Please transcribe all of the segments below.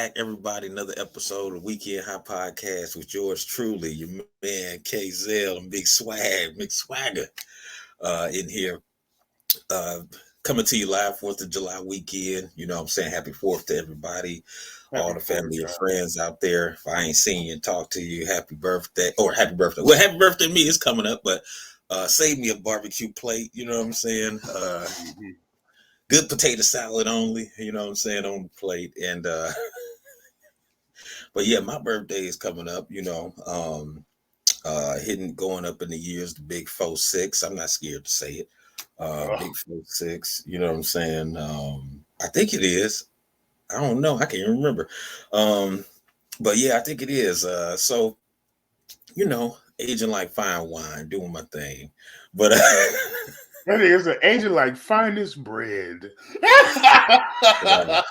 back, everybody. Another episode of Weekend High Podcast with yours truly, your man KZL and Big Swagger in here. Uh, Coming to you live 4th of July weekend. You know what I'm saying? Happy 4th to everybody, all Happy the Fourth, family and y'all. friends out there. If I ain't seen you and talk to you, happy birthday. Or happy birthday. Well, happy birthday to me is coming up, but save me a barbecue plate. You know what I'm saying? Mhm. Good potato salad only. You know what I'm saying? On the plate. And but yeah, my birthday is coming up, hitting going up in the years, the big 4-6. I'm not scared to say it. Oh, Big 4-6, you know what I'm saying? I think it is. I don't know. I can't remember. Um, but yeah, I think it is. So, aging like fine wine, doing my thing. But that is an angel like finest bread. uh,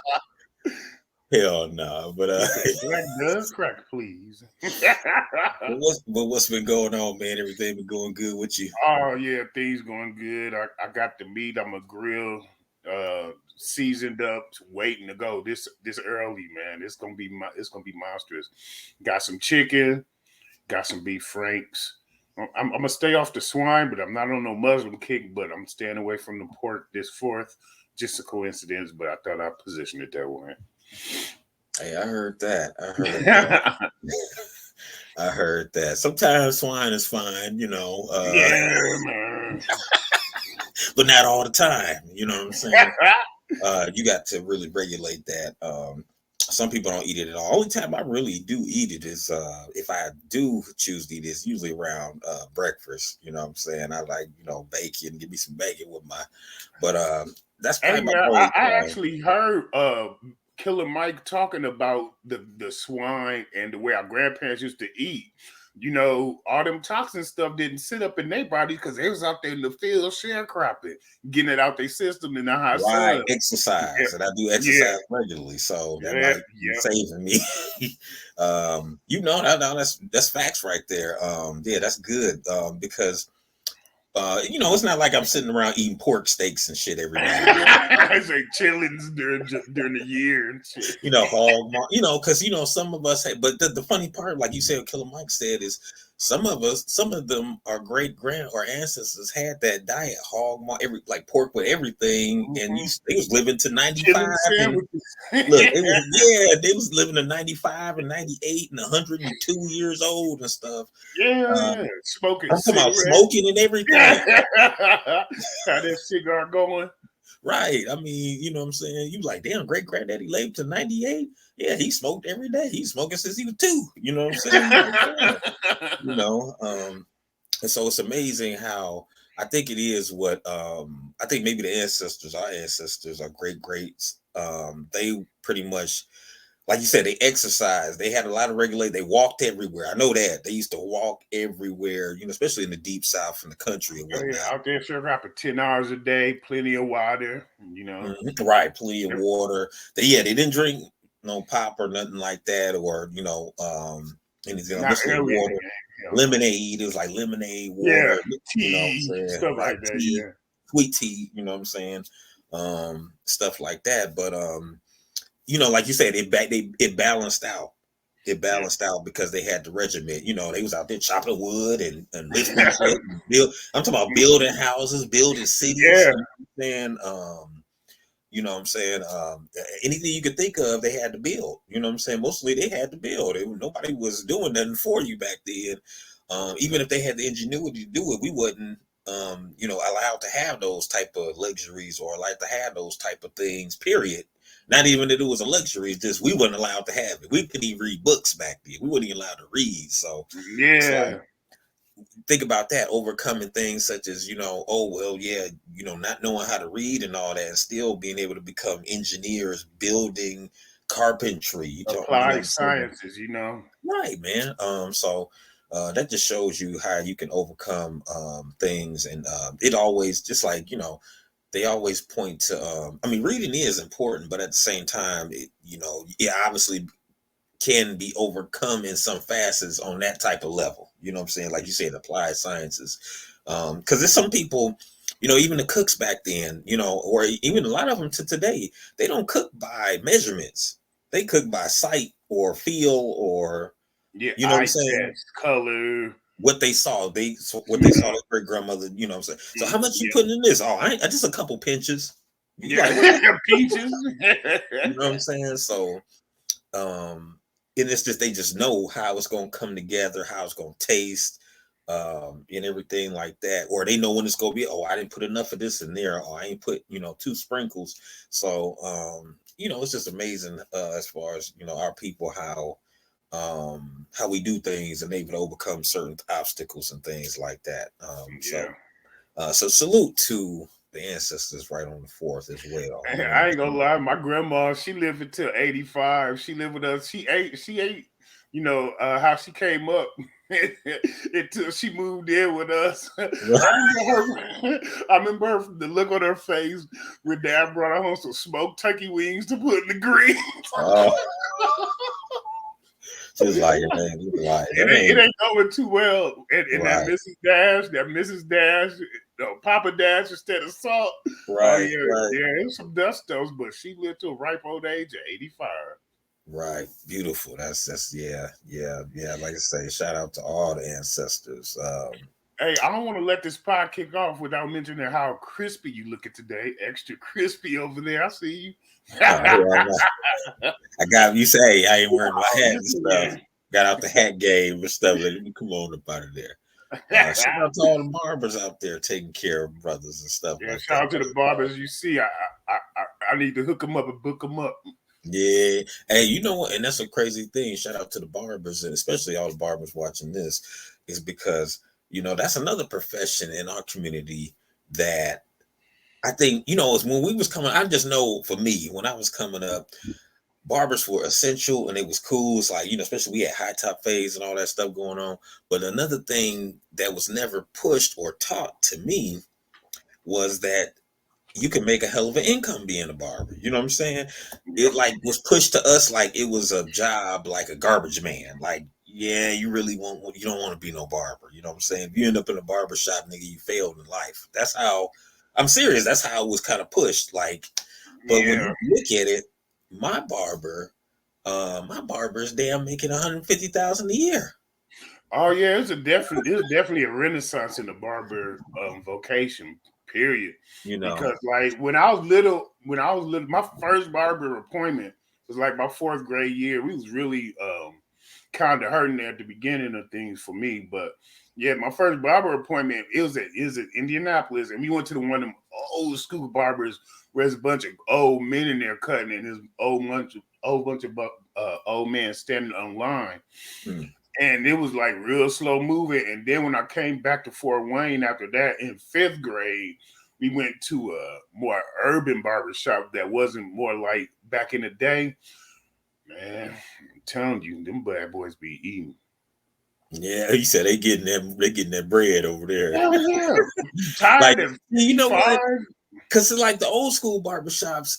hell no. But He said, "Black does crack, please." what's been going on, man? Everything been going good with you? Oh yeah, things going good. I got the meat. I'm a grill, seasoned up, waiting to go. This early, man. It's gonna be monstrous. Got some chicken. Got some beef franks. I'm gonna stay off the swine, but I'm not on no Muslim kick. But I'm staying away from the pork this fourth. Just a coincidence, but I thought I'd position it that way. Hey, I heard that. I heard that. I heard that. Sometimes swine is fine, Yeah, man. but not all the time. You know what I'm saying? You got to really regulate that. Some people don't eat it at all. Only time I really do eat it is if I do choose to eat it, it's usually around breakfast. You know what I'm saying? I like, bacon, give me some bacon with my, but that's Hey probably my man, I, only I time. actually heard Killer Mike talking about the swine and the way our grandparents used to eat. All them toxin stuff didn't sit up in their body because they was out there in the field sharecropping, getting it out their system in the hot Right, sun. Yeah, exercise, and I do yeah, exercise regularly, so that yeah, might be yeah. saving me. That's facts right there. Yeah, that's good. Because it's not like I'm sitting around eating pork steaks and shit every now and then. I say chillings during the year and shit. Because some of us, but the funny part, like you said, Killer Mike said, is some of them, our great grand or ancestors had that diet, hog maw, every like pork with everything, and Mhm. they was living to Chilling 95, and sandwiches. look, they was living to 95 and 98 and 102 years old and stuff. Uh, Yeah, smoking I'm talking about cigarettes. smoking and everything. How that cigar going? Right. I mean, you know what I'm saying? You like, damn, great granddaddy lived to 98. Yeah, he smoked every day. He's smoking since he was 2. You know what I'm saying? You like, damn. You know, and so it's amazing how I think it is what I think maybe our ancestors, our great greats, they pretty much, like you said, they exercised. They had a lot of regulate. They walked everywhere. I know that they used to walk everywhere. Especially in the deep south in the country and Oh yeah, whatnot. out there sure for 10 hours a day, plenty of water. Right, plenty of water. They didn't drink no pop or nothing like that, or anything. Not Mostly early in the water, game. Hell no. lemonade. It was like lemonade, Yeah, water. What I'm tea saying, stuff right? like that. Tea, Yeah. sweet tea. You know what I'm saying, stuff like that. But like you said, it balanced out. It Yeah. balanced out because they had the regiment. They was out there chopping wood and lifting shit and build. I'm talking about building houses, building cities. Yeah. You know what I'm saying? You know what I'm saying? Anything you could think of, they had to build. You know what I'm saying? Mostly they had to build. Nobody was doing nothing for you back then. Even if they had the ingenuity to do it, we wasn't, allowed to have those type of luxuries or like to have those type of things. Period. Not even that it was a luxury. It's just we wasn't allowed to have it. We couldn't even read books back then. We weren't even allowed to read. So it's like Yeah. think about that, overcoming things such as oh well, yeah, not knowing how to read and all that, and still being able to become engineers, building, carpentry. Applied sciences. Right, man. So that just shows you how you can overcome things, and it always just like they always point to I mean, reading is important, but at the same time it obviously can be overcome in some facets on that type of level. You know what I'm saying? Like you said, applied sciences. Because there's some people, even the cooks back then, or even a lot of them to today, they don't cook by measurements. they cook by sight or feel or Yeah, you know what I'm eye saying, test, color. what they saw, what they saw their great grandmother, you know what I'm saying. So how much you Yeah, putting in this? Oh, I ain't, just a couple pinches. You like what? yeah, peaches. You know what I'm saying? So and it's just they just know how it's gonna come together, how it's gonna taste, and everything like that. Or they know when it's gonna be, oh, I didn't put enough of this in there, or I ain't put, two sprinkles. So it's just amazing as far as our people, how we do things and able to overcome certain obstacles and things like that. So Yeah. so salute to the ancestors right on the fourth as well. You know what I I'm ain't gonna saying? lie, my grandma, she lived until 85. She lived with us. She ate, how she came up until she moved in with us. I remember her, the look on her face when Dad brought her home some smoked turkey wings to put in the greens. Oh, she was like, man, you like that It ain't ain't going too well. And right, that Mrs. Dash, Papa Dash instead of salt. Oh right, yeah, right, yeah, it was some dustos, but she lived to a ripe old age of 85. right. Beautiful. That's yeah, yeah, yeah. Like I say, shout out to all the ancestors. Hey, I don't want to let this pod kick off without mentioning how crispy you looking today. Extra crispy over there. I see you. Here I'm I got you say hey, I ain't wearing my hat and Listen, stuff. Got out the hat game and stuff. Let me come on up out of there. Shout man. out to all the barbers out there taking care of brothers and stuff Yeah, like shout that. out to the barbers. You see, I need to hook them up and book them up. Yeah. Hey, you know what? And that's a crazy thing. Shout out to the barbers and especially all the barbers watching this, is because, that's another profession in our community that I think, is when we was coming, I just know for me, when I was coming up, barbers were essential and it was cool. It's like, especially we had high top fades and all that stuff going on. But another thing that was never pushed or taught to me was that you can make a hell of an income being a barber. You know what I'm saying? Yeah, It like was pushed to us like it was a job, like a garbage man. Like, yeah, you don't want to be no barber. You know what I'm saying? If you end up in a barber shop, nigga, you failed in life. That's how I'm serious. That's how it was kind of pushed. Like, but when yeah. you look at it, my my barber is damn making 150,000 a year. Oh yeah, it's definitely a renaissance in the barber vocation. Period. You know, Because like when I was little, my first barber appointment was like my fourth grade year. We was really kind of hurting at the beginning of things for me, but yeah, my first barber appointment it was at Indianapolis, and we went to one of them old school barbers where there's a bunch of old men in there cutting, and there's old bunch of old men standing on line. mm, And it was like real slow moving. And then when I came back to Fort Wayne after that in fifth grade, we went to a more urban barbershop that wasn't more like back in the day. Man, I'm telling you, them bad boys be eating. yeah, he said they getting that bread over there. Hell yeah. You Like, tired of you know what? five? Because like the old school barbershops,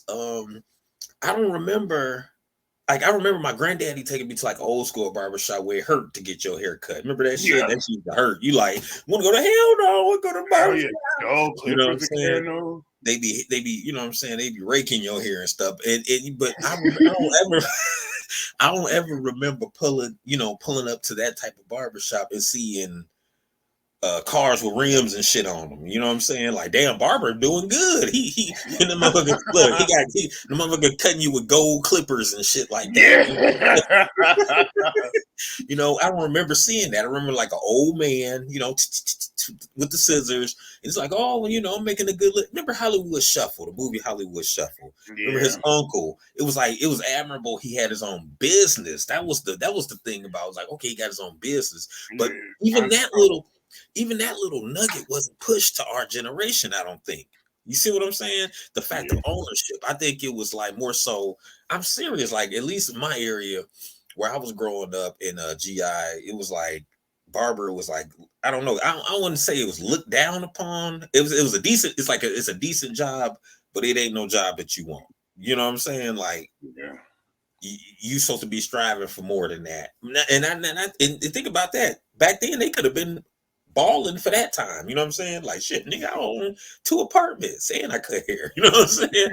I don't remember. Like I remember my granddaddy taking me to like an old school barbershop where it hurt to get your hair cut. Remember that shit? Yeah. That shit used to hurt. You like want to go to hell? No, I want to go to the Hell yeah. barbershop. Dog You know what I'm clippers and saying? Kano. They be, you know what I'm saying? They be raking your hair and stuff. But I don't ever, I don't ever remember pulling up to that type of barbershop and seeing cars with rims and shit on them. You know what I'm saying? Like, damn, barber doing good. He and the motherfucker look, the motherfucker cutting you with gold clippers and shit like that. Yeah. I don't remember seeing that. I remember like an old man, with the scissors. It's like, oh, well, I'm making a good look. Remember Hollywood Shuffle, the movie Hollywood Shuffle. Remember his Yeah. uncle? It was like it was admirable. He had his own business. That was the thing about. It was like, okay, he got his own business, but Yeah. even I that saw. little even that little nugget wasn't pushed to our generation, I don't think. You see what I'm saying? The fact Yeah. of ownership. I think it was like more so, I'm serious, like at least in my area where I was growing up in GI, it was like barber was like, I don't know. I wouldn't say it was looked down upon. It was a decent, it's a decent job, but it ain't no job that you want. You know what I'm saying? Like Yeah. you supposed to be striving for more than that. And think about that. Back then, they could have been balling for that time. You know what I'm saying? Like shit, nigga, I own 2 apartments and I cut hair. You know what I'm saying?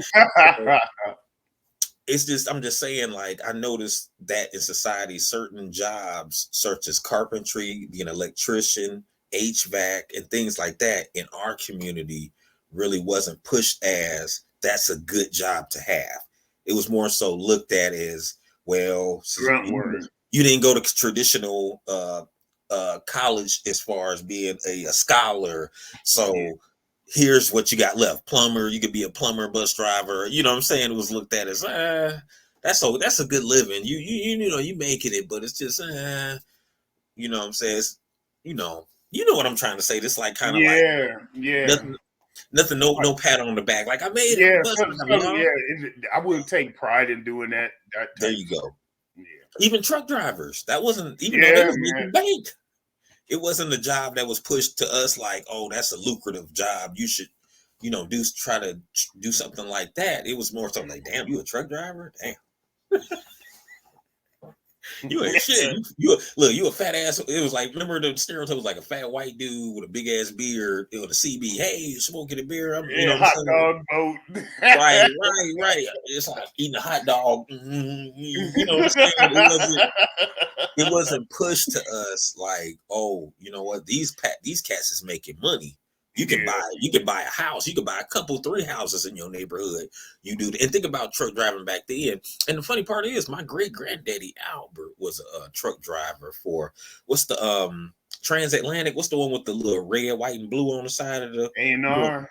it's just I'm just saying, like, I noticed that in society, certain jobs such as carpentry, being an electrician, HVAC, and things like that in our community really wasn't pushed as that's a good job to have. It was more so looked at as, well, Grunt work. you didn't go to traditional college as far as being a scholar, Yeah. so here's what you got left. Plumber, you could be a plumber, bus driver. You know what I'm saying? It was looked at as that's a good living. You know you making it, but it's just you know what I'm saying? It's, you know what I'm trying to say. This like kind of like Yeah, yeah. nothing nothing, no pat on the back. Like I made it, I'm a Yeah, bus so, driver, so y'all. yeah, I wouldn't take pride in doing that There type you of stuff. go. Yeah, Even truck drivers, that wasn't, even though they yeah, was man. making bank, it wasn't a job that was pushed to us like, oh, that's a lucrative job. You should, try to do something like that. It was more something like, damn, you a truck driver? Damn, you ain't shit. Look, you a fat ass. It was like, remember the stereotype was like a fat white dude with a big ass beard with a CB. Hey, you smoking a beer? You know Yeah, what I'm hot saying? dog boat. Right. It's like eating a hot dog. You know what I'm saying? It wasn't pushed to us like, oh, you know what, these cats is making money. Yeah, You can buy a house, you can buy a couple, three houses in your neighborhood. You do, and think about truck driving back then. And the funny part is, my great granddaddy Albert was a truck driver for what's the transatlantic. What's the one with the little red, white, and blue on the side of A&R.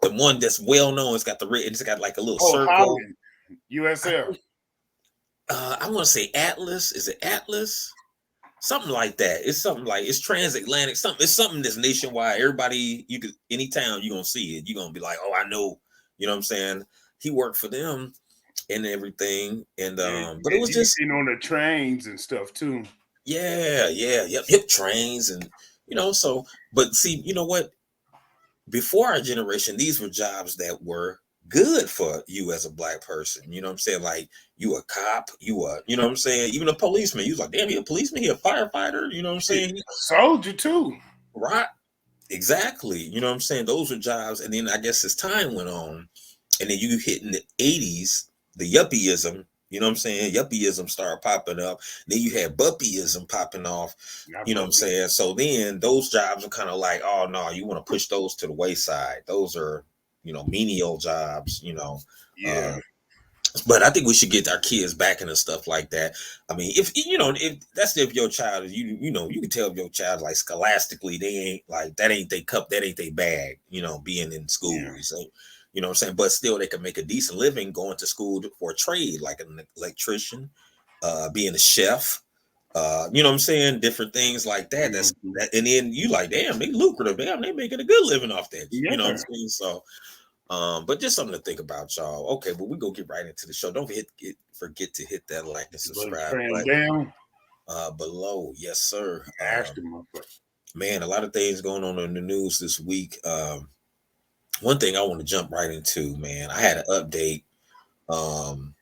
the one that's well known? It's got the red. It's got like a little Oh, circle. Holland, USL. I want to say Atlas. Is it Atlas? Something like that. It's something like it's transatlantic. It's something that's nationwide. Everybody, you could any town you're gonna see it. You're gonna be like, oh, I know. You know what I'm saying? He worked for them and everything. And And, but it and was you just seen on the trains and stuff too. yep, trains and so. But see, you know what? Before our generation, these were jobs that were good for you as a black person. You know what I'm saying? Like you a cop, you know what I'm saying? Even a policeman, you was like, damn, he a policeman, he a firefighter, you know what I'm Shit, saying? soldier too. Right. Exactly. You know what I'm saying? Those are jobs. And then I guess as time went on, and then you hit in the 80s, the yuppieism, you know what I'm saying? Yuppieism started popping up. Then you had buppieism popping off, Not you know what I'm puppy. saying? So then those jobs are kind of like, oh no, you want to push those to the wayside. Those are, menial jobs, Yeah, uh, but I think we should get our kids back into stuff like that. I mean, if that's if your child is you can tell if your child like scholastically they ain't like that ain't they cup, that ain't they bag, being in school. yeah, So, you know what I'm saying? But still they can make a decent living going to school for a trade like an electrician, being a chef, you know what I'm saying? Different things like that. mhm. And then you like, damn, they lucrative, damn, they making a good living off that. You know what I'm Yeah. saying? So but just something to think about, y'all. Okay, but we go get right into the show. Don't forget to hit that like and But subscribe tram button down. below. Yes, sir. Ask the motherfucker. Man, a lot of things going on in the news this week. One thing I want to jump right into, man. I had an update. Um,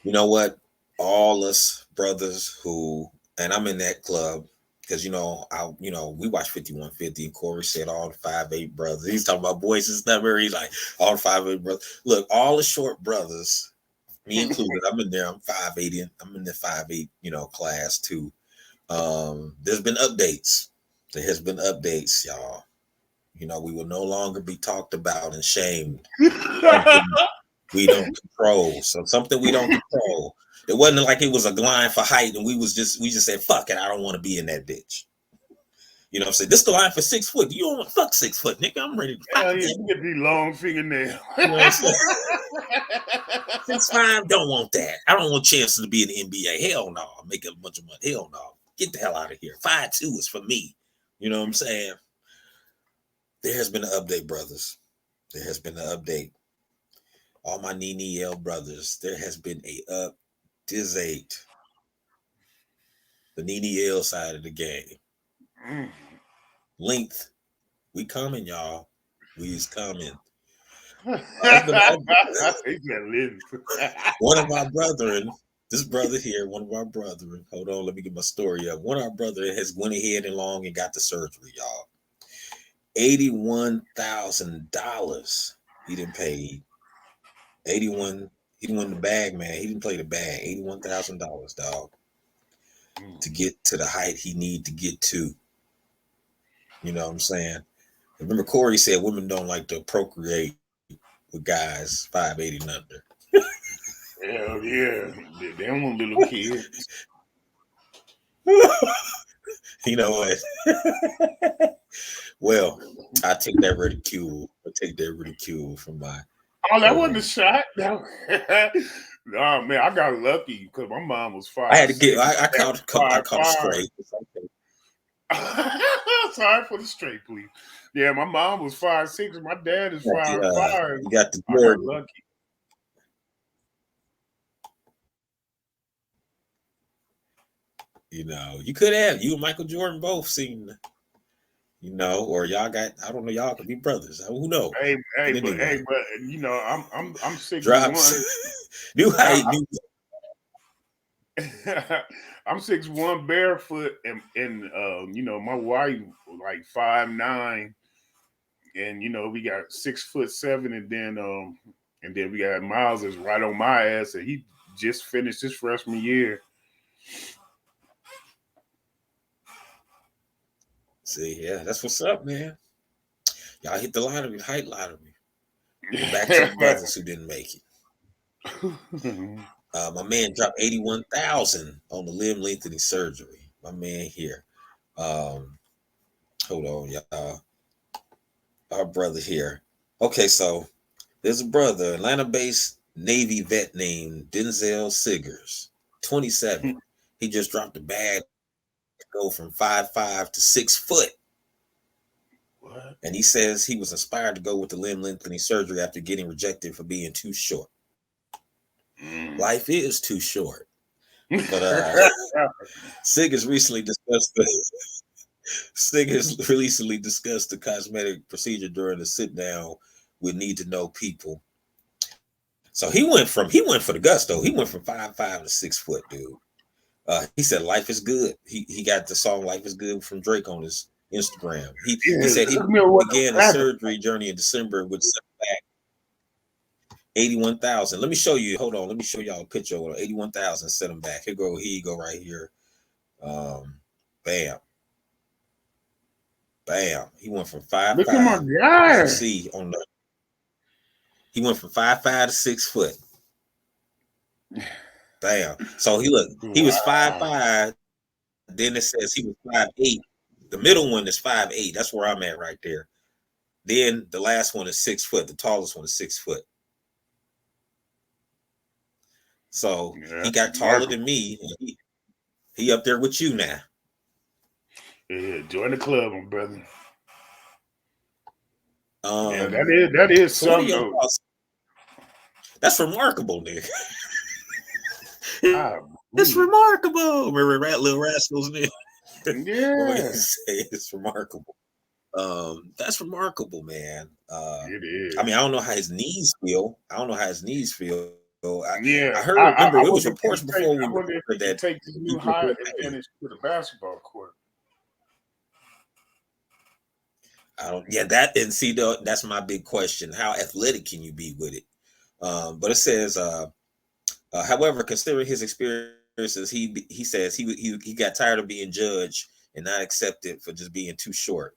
you know what? All us brothers who, and I'm in that club because we watched 5150. Corey said all the 5'8" brothers. He's talking about boys and stuff. He's like all the 5'8" brothers. Look, all the short brothers, me included. I'm in there. I'm 5'8", and I'm in the 5'8", class too. There's been updates. There has been updates, y'all. We will no longer be talked about and shamed. Something we don't control. So something we don't control. It wasn't like it was a line for height and we just said, fuck it, I don't want to be in that bitch. You know what I'm saying? This the line for 6 foot. You don't want fuck 6 foot, nigga. I'm ready to fight. Hell yeah, you get these long fingernails. You know what I'm saying? 6'5", don't want that. I don't want chances to be in the NBA. Hell no. Make a bunch of money. Hell no. Get the hell out of here. 5'2" is for me. You know what I'm saying? There has been an update, brothers. There has been an update. All my Nene L brothers, there has been a update. The Nene L side of the game. Mm. Length. We coming, y'all. We is coming. He It's been an update. said, "Listen." One of our brethren, this brother here, one of our brethren, hold on, let me get my story up. One of our brethren has went ahead and long and got the surgery, y'all. $81,000 he didn't pay. 81, He didn't win the bag, man. He didn't play the bag. $81,000, dog, to get to the height he need to get to. You know what I'm saying? Remember, Corey said women don't like to procreate with guys 5'8" and under. Hell yeah. They don't want little kids. You know what? Well, I take that ridicule. I take that ridicule from my. Oh, that wasn't a shot. No. Oh man, I got lucky because my mom was I had to 5'6". get. I caught a straight. Sorry for the straight, please. Yeah, my mom was 5'6". My dad is 5'5". You got the I got lucky. You know, you could have you and Michael Jordan both seen. You know, or y'all got. I don't know. Y'all could be brothers. Who knows? Hey, but anyway, but you know, I'm 6'1". Drops. New height. I'm 6'1", barefoot, and you know, my wife like 5'9", and you know, we got 6'7", and then we got Miles is right on my ass, and he just finished his freshman year. See, yeah, that's what's up, man. Y'all hit the lottery, the height lottery. Go back to the brothers who didn't make it. My man dropped 81,000 on the limb lengthening surgery. My man here. Hold on, y'all. Our brother here. Okay, so there's a brother, Atlanta-based Navy vet named Denzel Siggers, 27. He just dropped a bag to go from 5'5" to 6 foot. What? And he says he was inspired to go with the limb lengthening surgery after getting rejected for being too short. Life is too short. But Siggers recently discussed the cosmetic procedure during a sit down with Need to Know People. So he went for the gusto. He went from 5'5" to 6 foot, dude. He said life is good. He got the song "Life is Good" from Drake on his Instagram. He said he began the surgery journey in December with back 81,000. Let me show you. Hold on. Let me show y'all a picture of 81,000. Set him back. Here you go right here. Bam. Bam. He went from 5'5". Look at my guy. You see on the. He went from 5'5" to 6 foot. Bam. So he was 5'5". Then it says he was 5'8". The middle one is 5'8". That's where I'm at right there. Then the last one is 6 foot. The tallest one is 6 foot. So he got taller than me. He up there with you now. Yeah, join the club, my brother. Yeah, that is something. That's remarkable, nigga. It's remarkable. Remember Little Rascals, nigga? Yeah. It's remarkable. That's remarkable, man. It is. I mean, I don't know how his knees feel. I heard. Remember, it was reports before we heard that take the new high advantage to the basketball court. That's my big question. How athletic can you be with it? But it says, however, considering his experiences, he says he got tired of being judged and not accepted for just being too short.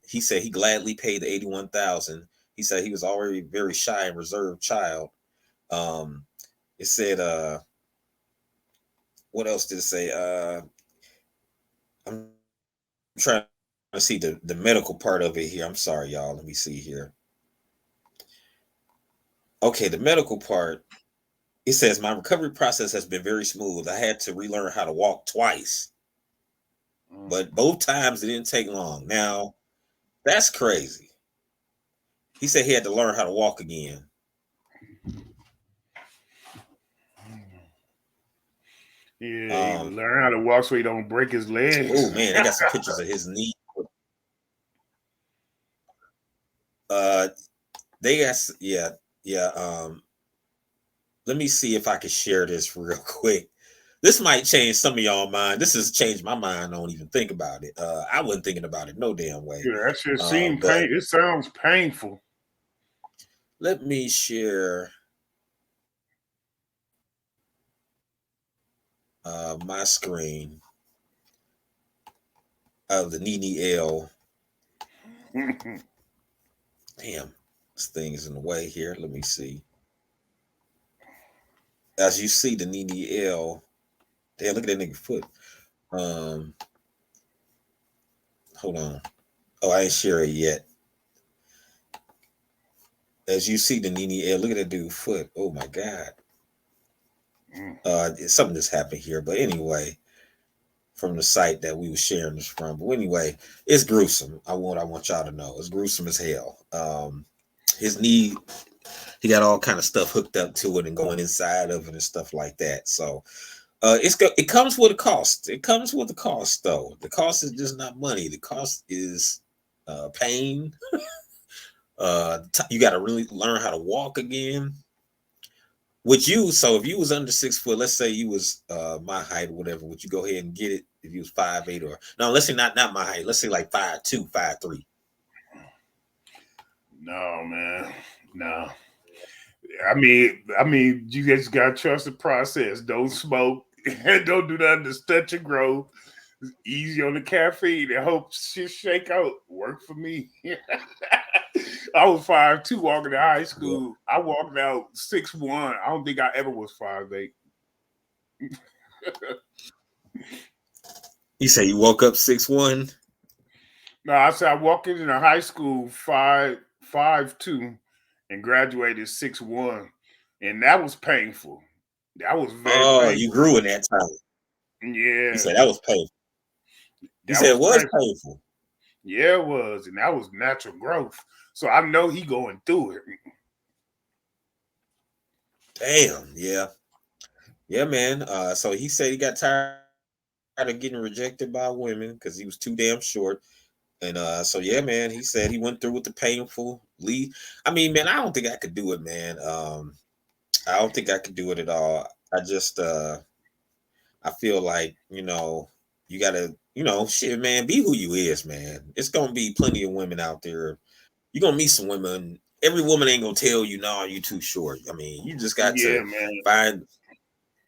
He said he gladly paid the 81,000. He said he was already a very shy and reserved child. It said, what else did it say? I'm trying to see the medical part of it here. I'm sorry, y'all. Let me see here. Okay, the medical part. It says my recovery process has been very smooth. I had to relearn how to walk twice, but both times it didn't take long. Now, that's crazy. He said he had to learn how to walk again. Yeah, learn how to walk so he don't break his legs. Oh man, I got some pictures of his knee. They got let me see if I can share this real quick. This might change some of y'all mind. This has changed my mind. I don't even think about it. I wasn't thinking about it no damn way. Yeah, that shit seems pain. It sounds painful. Let me share. my screen of the Nene L. Damn, this thing is in the way here. Let me see. As you see, the Nene L. Damn, look at that nigga foot. Um, Hold on. Oh, I ain't share it yet. As you see, the Nene L. Look at that dude foot. Oh my god. Something just happened here, but anyway, from the site that we were sharing this from. But anyway, it's gruesome. I want y'all to know it's gruesome as hell. His knee, he got all kind of stuff hooked up to it and going inside of it and stuff like that. So it comes with a cost. It comes with a cost though. The cost is just not money. The cost is pain. You got to really learn how to walk again. Would you? So if you was under 6 foot, let's say you was my height or whatever, would you go ahead and get it if you was 5'8" or no? Let's say not my height. Let's say like 5'2", 5'3". No, man, no. I mean, you just gotta trust the process. Don't smoke and don't do nothing to stunt your growth. Easy on the caffeine and hope shit shake out. Work for me. I was 5'2" walking to high school. Yeah. I walked out 6'1". I don't think I ever was 5'8". You say you woke up 6'1"? No, I said I walked into high school 5'2" and graduated 6'1", and that was painful. That was very painful. You grew in that time. Yeah. You said that was painful. You said it was painful. Yeah, it was, and that was natural growth. So I know he going through it. Damn, yeah. Yeah, man. So he said he got tired of getting rejected by women because he was too damn short. And so yeah, man, he said he went through with the painful lead. I mean, man, I don't think I could do it, man. I don't think I could do it at all. I just I feel like, you gotta, shit, man, be who you is, man. It's gonna be plenty of women out there. You're gonna meet some women. Every woman ain't gonna tell you, no, you too short. I mean, you just got to find,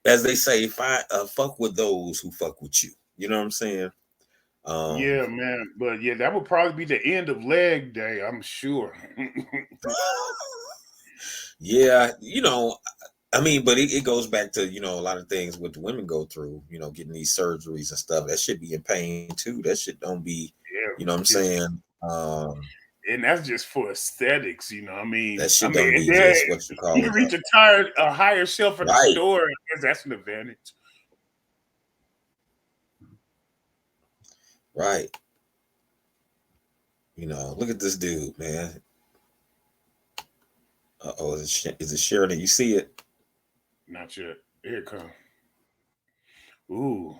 as they say, fuck with those who fuck with you. You know what I'm saying? Yeah, man. But yeah, that would probably be the end of leg day, I'm sure. Yeah, I mean, but it goes back to, a lot of things what the women go through, getting these surgeries and stuff. That should be in pain too. That shit don't be, you know what I'm saying? And that's just for aesthetics, I mean. That shit don't be just what you call it. You can reach a higher shelf at the store. I guess that's an advantage. Right. Look at this dude, man. Uh-oh, is it sharing it? You see it? Not yet. Here it comes. Ooh.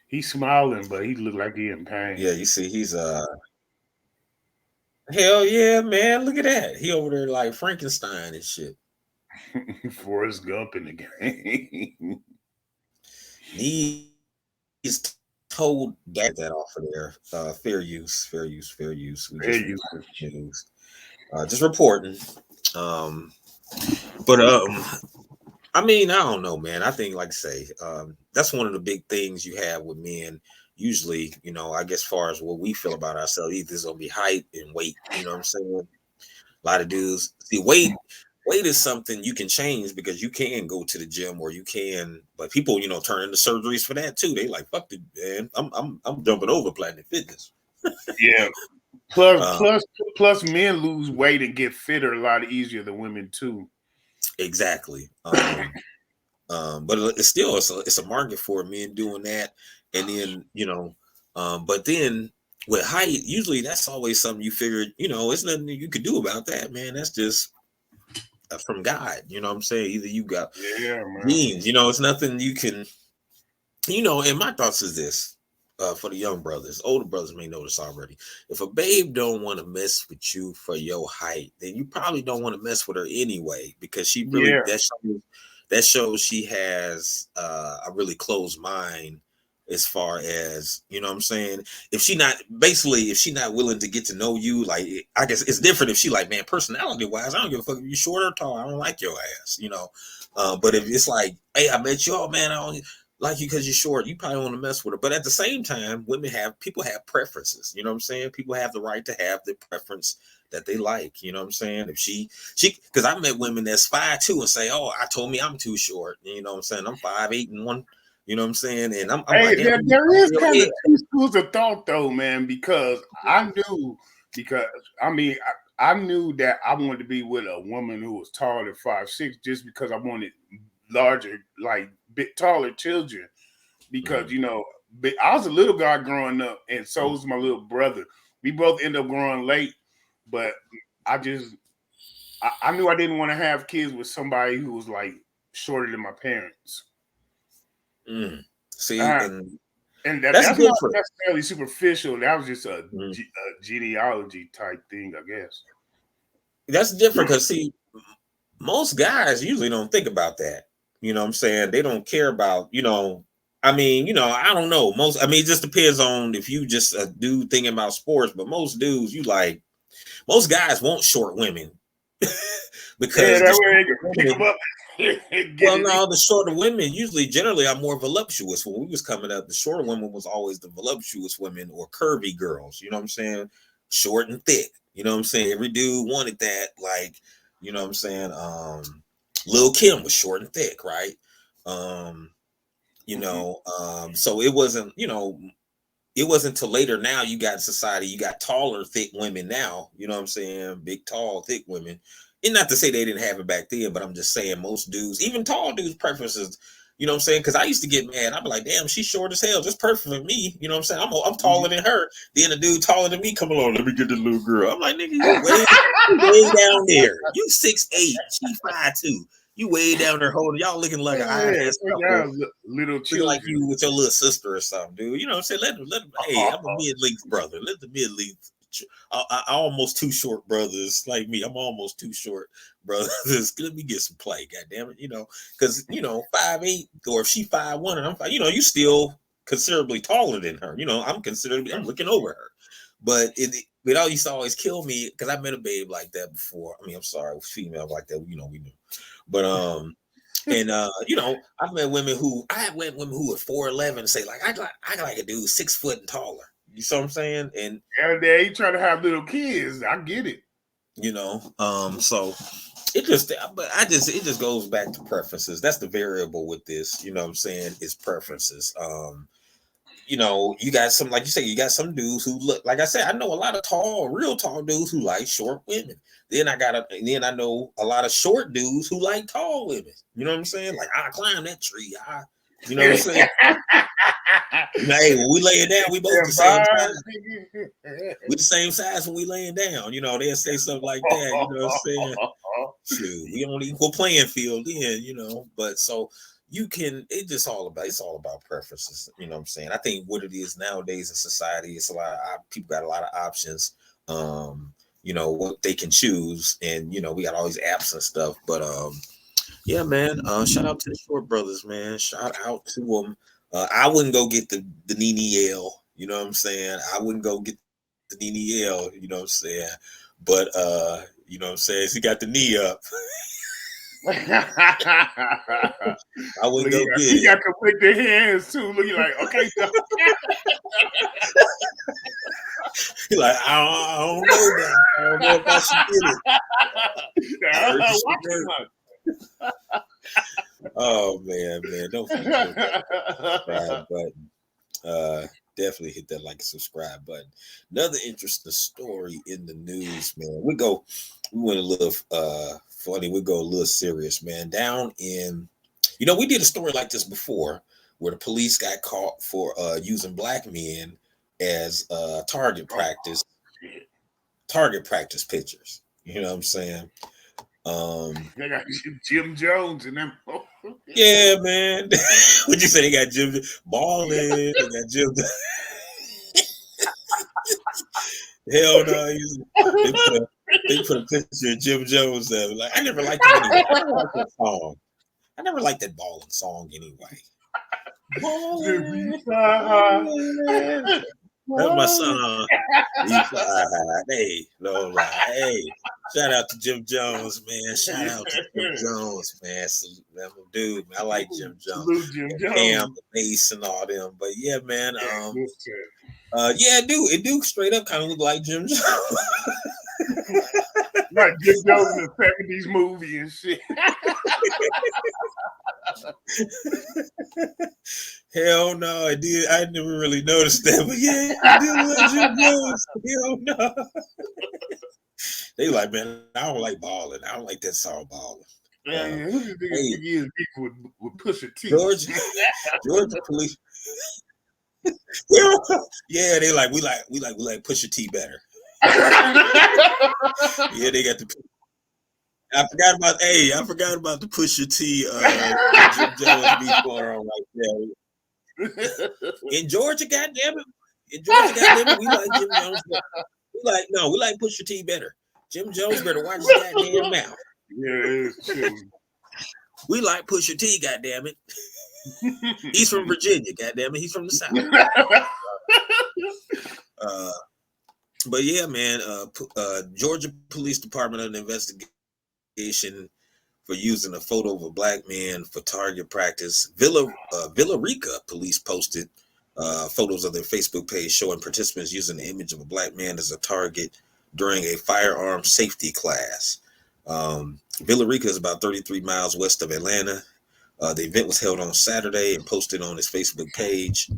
He's smiling, but he look like he in pain. Yeah, you see he's hell yeah, man. Look at that. He over there like Frankenstein and shit. Forrest Gump in the game. He's told that off of there. Fair use. We just reporting. But I mean, I don't know, man. I think, like I say, that's one of the big things you have with men. Usually, I guess, as far as what we feel about ourselves, either it's gonna be height and weight. You know what I'm saying? A lot of dudes see weight is something you can change because you can go to the gym or you can, but people, turn into surgeries for that too. They like, fuck it, man. I'm jumping over Planet Fitness. Yeah. Plus, men lose weight and get fitter a lot easier than women too. Exactly. But it's still it's a market for men doing that, and then but then with height, usually that's always something you figured. It's nothing you could do about that, man. That's just from God. You know what I'm saying? Either you got genes. It's nothing you can. And my thoughts is this. For the young brothers, older brothers may know this already. If a babe don't want to mess with you for your height, then you probably don't want to mess with her anyway, because she really that shows she has a really closed mind as far as, what I'm saying. If she not willing to get to know you, like, I guess it's different if she like, man, personality wise, I don't give a fuck if you short or tall, I don't like your ass, But if it's like, hey, I met you, oh man, I only like you because you're short, you probably want to mess with her. But at the same time, people have preferences. You know what I'm saying? People have the right to have the preference that they like. You know what I'm saying? If she because I met women that's 5'2" and say, oh, I told me I'm too short. You know what I'm saying? I'm 5'8" and one. You know what I'm saying? And I'm Hey, like, damn, there is I'm kind real of two schools of thought though, man, because because I mean I knew that I wanted to be with a woman who was taller than 5'6", just because I wanted larger, like bit taller children. Because Mhm. I was a little guy growing up, and so was my little brother. We both ended up growing late, but I just I knew I didn't want to have kids with somebody who was like shorter than my parents. See, Uh, and and that's that's not different. necessarily superficial. That was just Mhm. a genealogy type thing, I guess. That's different because see, most guys usually don't think about that. You know what I'm saying? They don't care about, I mean, I don't know. Most I mean, it just depends on if you just a dude thinking about sports, but most dudes, most guys want short women Yeah, because the that way they shorter can pick them women, up and get well, it in. no, the shorter women usually generally are more voluptuous. When we was coming up, the shorter women was always the voluptuous women or curvy girls. You know what I'm saying? Short and thick. You know what I'm saying? Every dude wanted that. Like, you know what I'm saying? Lil Kim was short and thick, right? Um, Mhm. so it wasn't till later. Now you got society, you got taller, thick women now. You know what I'm saying? Big, tall, thick women. And not to say they didn't have it back then, but I'm just saying most dudes, even tall dudes, preferences. You know what I'm saying? Because I used to get mad. I'd be like, "Damn, she's short as hell. Just perfect for me." You know what I'm saying? I'm taller than her. Then a dude taller than me come along. Let me get this little girl. I'm like, "Nigga, you way down there. You 6'8". She 5'2". You way down there holding. Y'all looking like an high Yeah, ass so couple. y'all little Look like children. you with your little sister or something, dude. You know what I'm saying? Let them. Hey, I'm a mid-length brother. Let the mid-length. I almost too short brothers like me. I'm almost too short brothers. Let me get some play, goddamn it. Because 5'8", or if she 5'1" and I'm 5, you still considerably taller than her. I'm looking over her. But it all used to always kill me because I met a babe like that before. I mean, I'm sorry, female like that. We knew. But and I had women who were 4'11" say like I like a dude 6 foot and taller. You see what I'm saying? And And they ain't trying to have little kids. I get it. so it just goes back to preferences. That's the variable with this. You know what I'm saying? Is preferences. You got some, like you say, you got some dudes who look, like I said, I know a lot of real tall dudes who like short women. Then I know a lot of short dudes who like tall women. You know what I'm saying? Like I climb that tree. You know what I'm saying? Hey, when we laying down, we both the same size. We the same size when we laying down. They'll say something like that. You know what I'm saying? Shoot, we on equal playing field then, but so it's all about preferences. You know what I'm saying? I think what it is nowadays in society, it's a lot of people got a lot of options, what they can choose. And we got all these apps and stuff. But yeah, man, shout out to the short brothers, man. Shout out to them. I wouldn't go get the Nene L, you know what I'm saying? I wouldn't go get the Nene L, you know what I'm saying? But you know what I'm saying? She got the knee up. I Look, wouldn't go get he it. got to put their hands too. Look, you like, okay, so. He like, I don't know now. I don't know if I should get it. I heard you should Watch work. him. Oh man, don't forget to hit that subscribe button. Definitely hit that like and subscribe button. Another interesting story in the news, man. We went a little funny. We go a little serious, man. Down in, we did a story like this before, where the police got caught for using black men as Oh, shit. target practice pictures. You know what I'm saying? They got Jim Jones in them. Yeah, man. Would you say they got Jim balling? They got Jim. Hell no. They put a they put a picture of Jim Jones there. Like I never liked him anyway. I never liked that song. I never liked that balling song anyway. To be Balling, fine. balling. That's my son. He fly. Hey, no lie. Hey, shout out to Jim Jones, man. Shout out to Jim Jones, man. Dude, man. I like Jim Jones. Salute Jim Cam, Jones. Mace, and all them. But yeah, man. Good shit. Yeah, it do straight up kind of look like Jim Jones. Like Jim Jones in the 70s movie and shit. Hell no, I did. I never really noticed that, but yeah, it did look like Jim Jones. Hell no. They like, man, I don't like balling. I don't like that song balling. Man, who do you think is beef with Pusha T? Georgia police. Yeah, they like we like Pusha T better. Yeah, they got the. I forgot about the Pusha T Jim Jones beef going on right there. In Georgia, goddamn it, we like Jim Jones. We like Pusha T better. Jim Jones better watch his goddamn mouth. Yeah, it's true. We like Pusha T, goddamn it. He's from Virginia, goddamn it. He's from the South. But yeah, man. Georgia Police Department of investigation for using a photo of a black man for target practice. Villa Rica police posted photos of their Facebook page showing participants using the image of a black man as a target during a firearm safety class. Villa Rica is about 33 miles west of Atlanta. The event was held on Saturday and posted on his Facebook page.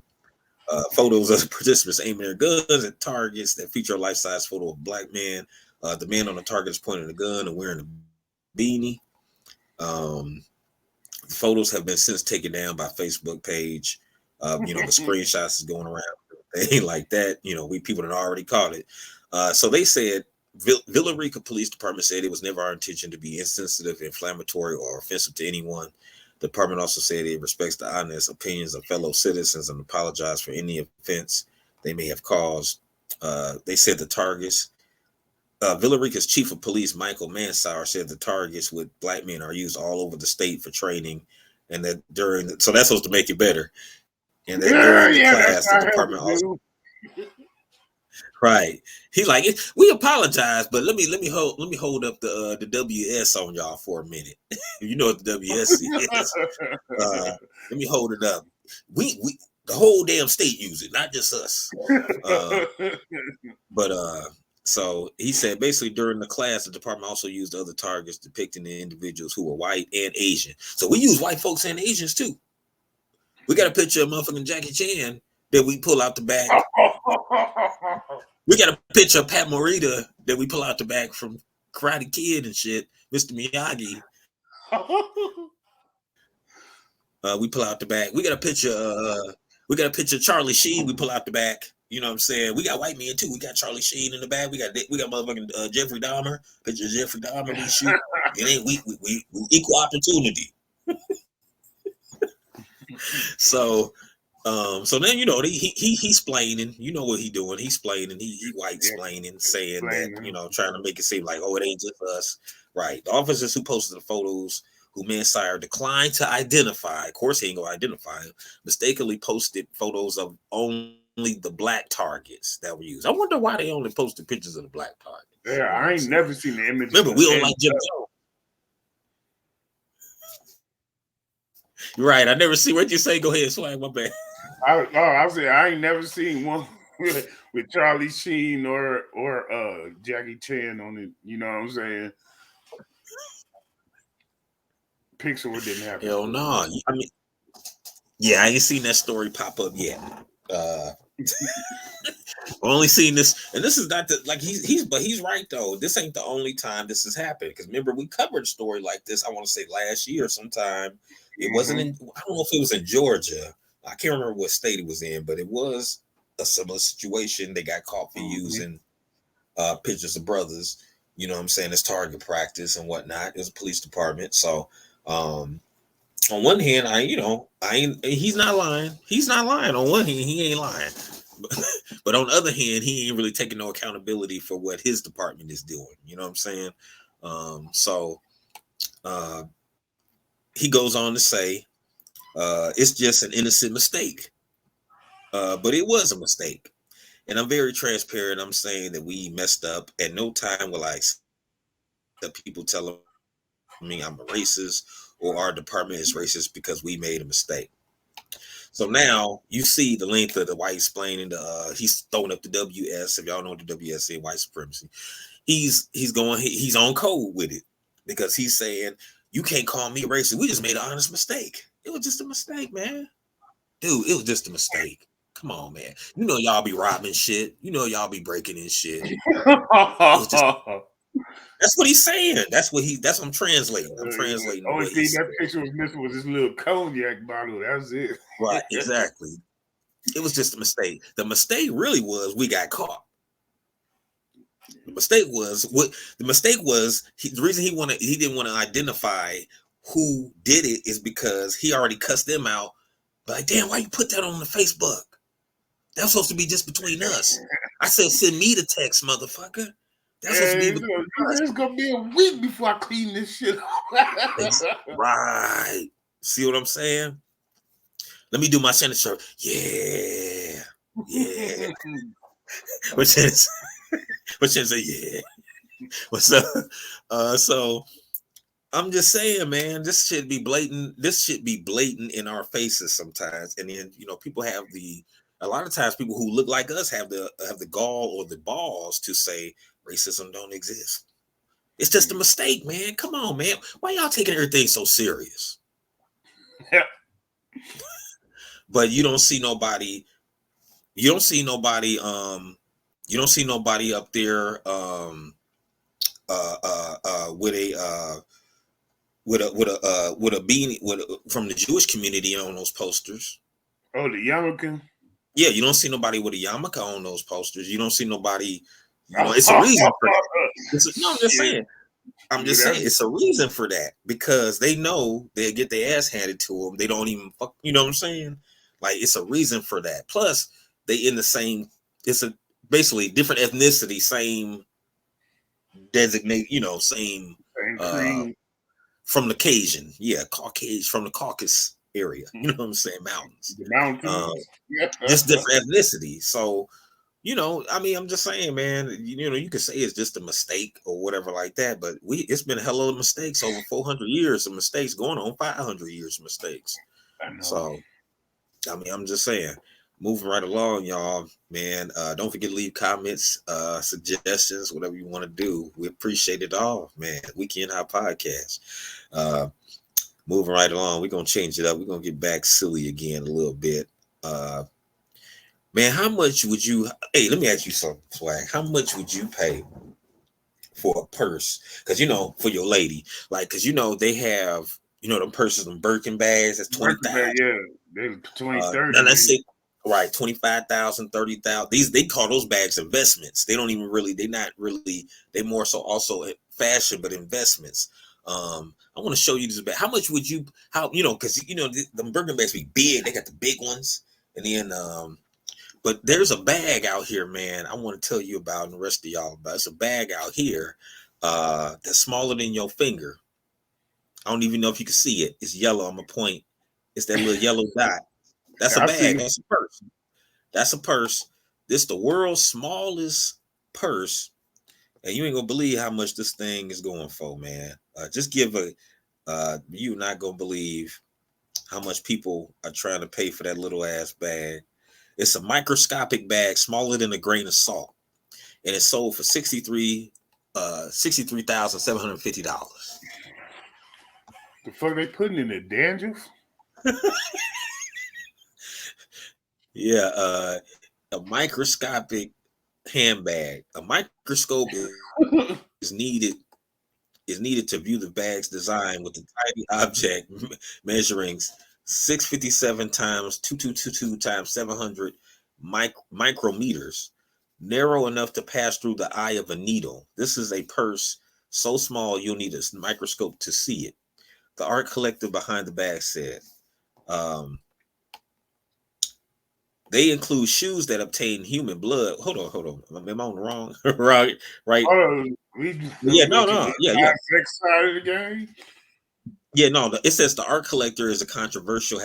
Photos of the participants aiming their guns at targets that feature a life-size photo of a black man. The man on the target is pointing a gun and wearing a beanie. The photos have been since taken down by Facebook page. The screenshots is going around, thing like that. We people had already caught it. So they said Villa Rica Police Department said it was never our intention to be insensitive, inflammatory, or offensive to anyone. The department also said it respects the honest opinions of fellow citizens and apologize for any offense they may have caused. They said the targets. Villa Rica's chief of police, Michael Mansauer, said the targets with black men are used all over the state for training, and that so that's supposed to make it better. And that during the class, the department also. Right. He like, we apologize, but let me hold up the WS on y'all for a minute. You know what the WS is. Let me hold it up. We the whole damn state use it, not just us. So he said basically during the class, the department also used other targets depicting the individuals who were white and Asian. So we use white folks and Asians too. We got a picture of motherfucking Jackie Chan that we pull out the back. We got a picture of Pat Morita that we pull out the back from Karate Kid and shit, Mr. Miyagi. We pull out the back. We got a picture of Charlie Sheen. We pull out the back. You know what I'm saying? We got white men too. We got Charlie Sheen in the back. We got motherfucking Jeffrey Dahmer. Picture of Jeffrey Dahmer. We shoot. It ain't we equal opportunity. So then he's splaining. You know what he doing? He's splaining. He white splaining, saying that trying to make it seem like it ain't just us. Right. The officers who posted the photos, who Mansauer declined to identify. Of course, he ain't gonna identify him. Mistakenly posted photos of only the black targets that were used. I wonder why they only posted pictures of the black targets. Yeah, I ain't never seen the image. Remember, we don't like Jim Jones. You're right. I never see what you say. Go ahead, swag. My bad. I was saying I ain't never seen one with Charlie Sheen or Jackie Chan on it. You know what I'm saying? Pixel didn't happen. Hell no. I mean, yeah, I ain't seen that story pop up yet. Only seen this, and this is not he's right though. This ain't the only time this has happened. Because remember, we covered a story like this. I want to say last year sometime. It wasn't in. I don't know if it was in Georgia. I can't remember what state it was in, but it was a similar situation. They got caught for using pictures of brothers. You know what I'm saying? It's target practice and whatnot. It was a police department. So on one hand, he's not lying. He's not lying. On one hand, he ain't lying. But on the other hand, he ain't really taking no accountability for what his department is doing. You know what I'm saying? He goes on to say, it's just an innocent mistake. But it was a mistake. And I'm very transparent. I'm saying that we messed up. At no time will I accept people telling me I'm a racist or our department is racist because we made a mistake. So now you see the length of the white explaining the he's throwing up the WS. If y'all know what the WS is, white supremacy. He's on code with it because he's saying you can't call me a racist. We just made an honest mistake. It was just a mistake, man. Dude, it was just a mistake. Come on, man. You know y'all be robbing shit. You know y'all be breaking in shit. It was just that's what he's saying. That's what I'm translating. I'm translating Only what thing he's that picture was missing was this little cognac bottle. That's it. right, exactly. It was just a mistake. The mistake really was we got caught. The mistake was the reason he didn't want to identify who did it is because he already cussed them out. Like, damn, why you put that on the Facebook? That's supposed to be just between us. I said, send me the text, motherfucker. That's supposed to be between us. It's gonna be a week before I clean this shit up. Right. See what I'm saying? Let me do my signature. Yeah. Yeah. Which is yeah. What's up? So I'm just saying, man, this should be blatant. This should be blatant in our faces sometimes. And then, people have a lot of times people who look like us have the gall or the balls to say racism don't exist. It's just a mistake, man. Come on, man. Why y'all taking everything so serious? Yeah. But you don't see nobody. You don't see nobody. You don't see nobody up there. With a beanie from the Jewish community on those posters. Oh, the yarmulke. Yeah, you don't see nobody with a yarmulke on those posters. You don't see nobody. It's a reason for that. No, I'm just saying. It's a reason for that because they know they'll get their ass handed to them. They don't even fuck. You know what I'm saying? Like it's a reason for that. Plus, they in the same. It's a basically different ethnicity, same designate. Same. From the Caucasian, Caucasian from the Caucasus area. You know what I'm saying? Mountains. The mountains. Just different ethnicity. So, I'm just saying, man. You could say it's just a mistake or whatever like that, but it's been a hell of mistakes over 400 years of mistakes, going on 500 years of mistakes. I know. So, I'm just saying. Moving right along, y'all, man. Don't forget to leave comments, suggestions, whatever you want to do. We appreciate it all, man. Weekend High Podcast. Moving right along, we're gonna change it up. We're gonna get back silly again a little bit. Man, how much would you? Hey, let me ask you something, Swag. How much would you pay for a purse? Because for your lady, like, because they have them purses, them Birkin bags. That's 20,000. Yeah, they're 20, 30. Now let's say. Right, 25,000, 30,000. They call those bags investments. They don't even really. They're not really. They more so also fashion, but investments. I want to show you this bag. How much would you? Because the Birkin bags be big. They got the big ones, and then but there's a bag out here, man. I want to tell you about, and the rest of y'all about. It's a bag out here that's smaller than your finger. I don't even know if you can see it. It's yellow. I'm gonna point. It's that little yellow dot. That's a bag. That's a purse. That's a purse. This is the world's smallest purse, and you ain't gonna believe how much this thing is going for, man. Just give you're not gonna believe how much people are trying to pay for that little ass bag. It's a microscopic bag, smaller than a grain of salt, and it's sold for $63,750. The fuck they putting in the dandruff? Yeah, a microscopic handbag. A microscope is needed to view the bag's design with the tiny object measuring 657 times 2222 times 700 micrometers, narrow enough to pass through the eye of a needle. This is a purse so small you'll need a microscope to see it. The art collector behind the bag said. They include shoes that obtain human blood. Hold on. Am I on the wrong? right. No. Yeah. Sex side of the game. Yeah, no. It says the art collector has controversial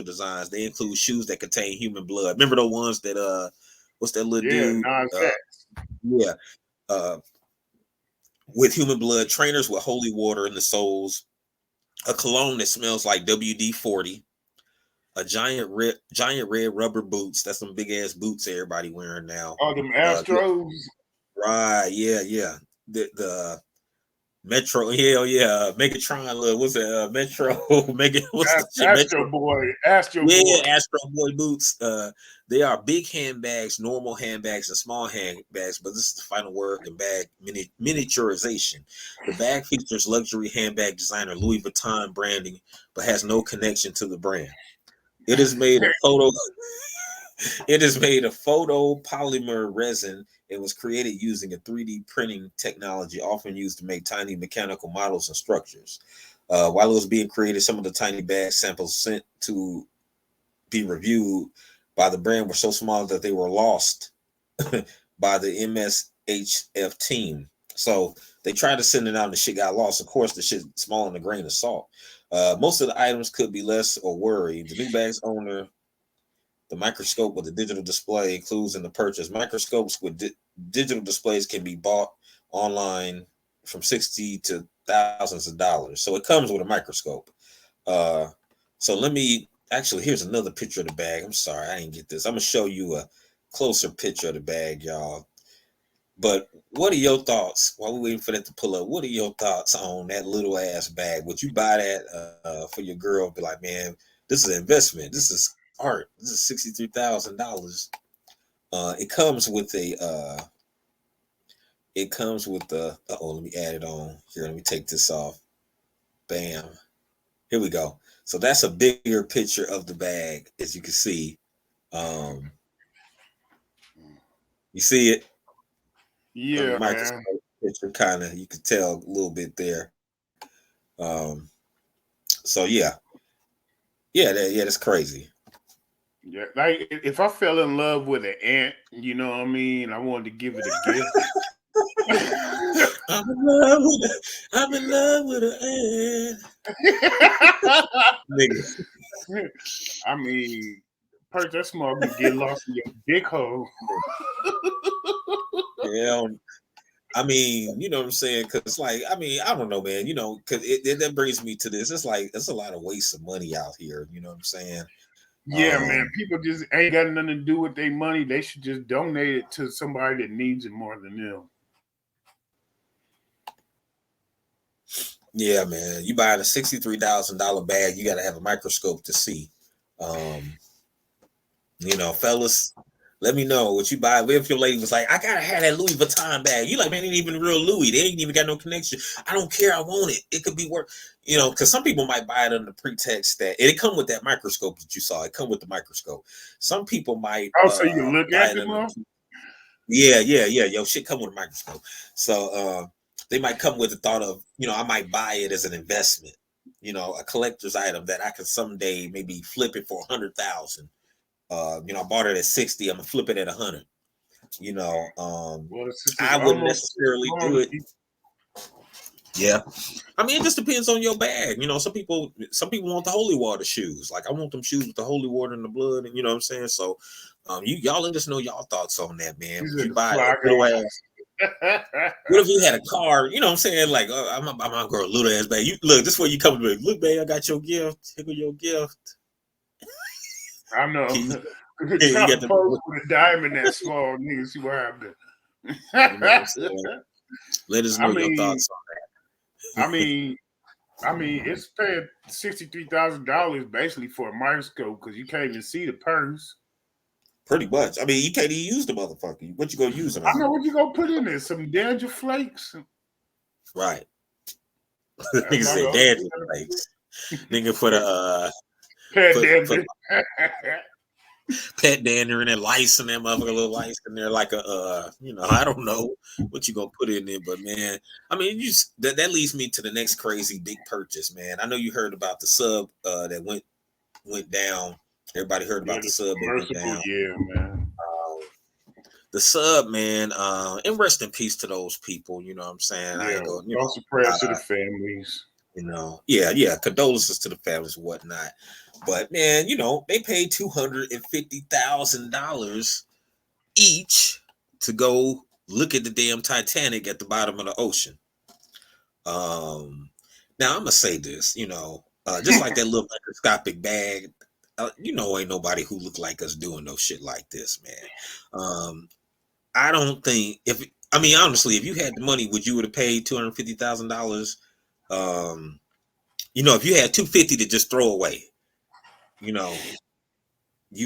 designs. They include shoes that contain human blood. Remember the ones that what's that little Yeah, dude? Nas. Yeah, uh, with human blood, trainers with holy water in the soles, a cologne that smells like WD-40, a giant red rubber boots. That's some big ass boots everybody wearing now. Oh, them Uh, Astros. right, yeah. The Metro, hell yeah, Megatron. Look, what's that? Metro, Mega. What's the shit? Metro. Astro Yeah, Boy. Astro Boy boots. They are big handbags, normal handbags, and small handbags. But this is the final word in bag miniaturization. The bag features luxury handbag designer Louis Vuitton branding, but has no connection to the brand. It is made of photo. It is made of photopolymer resin. It was created using a 3D printing technology often used to make tiny mechanical models and structures. While it was being created, some of the tiny bag samples sent to be reviewed by the brand were so small that they were lost by the MSHF team. So they tried to send it out and the shit got lost. Of course, the shit small in a grain of salt. Most of the items could be less or worry. The new bag's owner, the microscope with the digital display, includes in the purchase. Microscopes with digital displays can be bought online from 60 to thousands of dollars. So it comes with a microscope. Uh, so let me actually, here's another picture of the bag. I'm sorry, I didn't get this. I'm gonna show you a closer picture of the bag, y'all. But what are your thoughts while we're waiting for that to pull up? What are your thoughts on that little ass bag? Would you buy that for your girl? Be like, man, this is an investment. This is art. This is $63,000. It comes with a. It comes with the. Oh, let me add it on here. Let me take this off. Bam. Here we go. So that's a bigger picture of the bag, as you can see. Um, you see it on the Yeah, man. microscope picture, kind of. You can tell a little bit there. So yeah, that's crazy. Yeah, like if I fell in love with an ant, you know what I mean? I wanted to give it a gift. I'm in love with a, I'm in love with an nigga. I mean, perk that small can get lost in your dick hole. Yeah, I mean, you know what I'm saying? Because, like, I mean, I don't know, man. You know, because that brings me to this. It's like it's a lot of waste of money out here. You know what I'm saying? Yeah, man. Um, People just ain't got nothing to do with their money. They should just donate it to somebody that needs it more than them. yeah, man. You buying a $63,000 bag, you got to have a microscope to see. Um, fellas, let me know what you buy. If your lady was like, I gotta have that Louis Vuitton bag, you like, man, it ain't even real Louis. They ain't even got no connection. I don't care. I want it. It could be worth, because some people might buy it under the pretext that it come with that microscope that you saw. It come with the microscope. Some people might Oh, so you can look buy at it them under. all? Yeah. Yo, shit come with a microscope. So they might come with the thought of, I might buy it as an investment. A collector's item that I could someday maybe flip it for 100,000. I bought it at 60. I'm gonna flip it at 100. Well, since it's I wouldn't almost necessarily do it. Yeah, I mean, it just depends on your bag. Some people want the holy water shoes. Like I want them shoes with the holy water and the blood, and you know what I'm saying. So, y'all let us know y'all thoughts on that, man. these Would are you the buy a fly little ass? guys. What if you had a car? You know what I'm saying? Like, I'm gonna buy my girl a little ass bag. You look, this way you come to me. Look, babe, I got your gift. Here go your gift. I know. You, you Try to got the, pose with a diamond that small, nigga. See what happened. you know what I'm saying? Let us I know your mean, thoughts on I that. mean, I mean, it's paying $63,000 basically for a microscope because you can't even see the purse. Pretty much. I mean, you can't even use the motherfucker. What you gonna use it I on? know what you gonna put in there. Some danger flakes. Right. That's Nigga about said all you daddy gotta do. flakes. Nigga for the Pet for dander. pet dander and then lice and that motherfucker, little lice in there like a I don't know what you gonna put in there, but man, I mean, that leads me to the next crazy big purchase, man. I know you heard about the sub that went down. Everybody heard Yeah, about the the sub that went submersible. down. Yeah, man. The sub, man, and rest in peace to those people. You know what I'm saying? I Yeah, ain't going, thoughts and prayers to the families. yeah, condolences to the families and whatnot. But man, they paid $250,000 each to go look at the damn Titanic at the bottom of the ocean. Now I'm gonna say this, just like that little microscopic bag, ain't nobody who look like us doing no shit like this, man. I don't think honestly, if you had the money, would you would have paid $250,000? If you had 250 to just throw away, you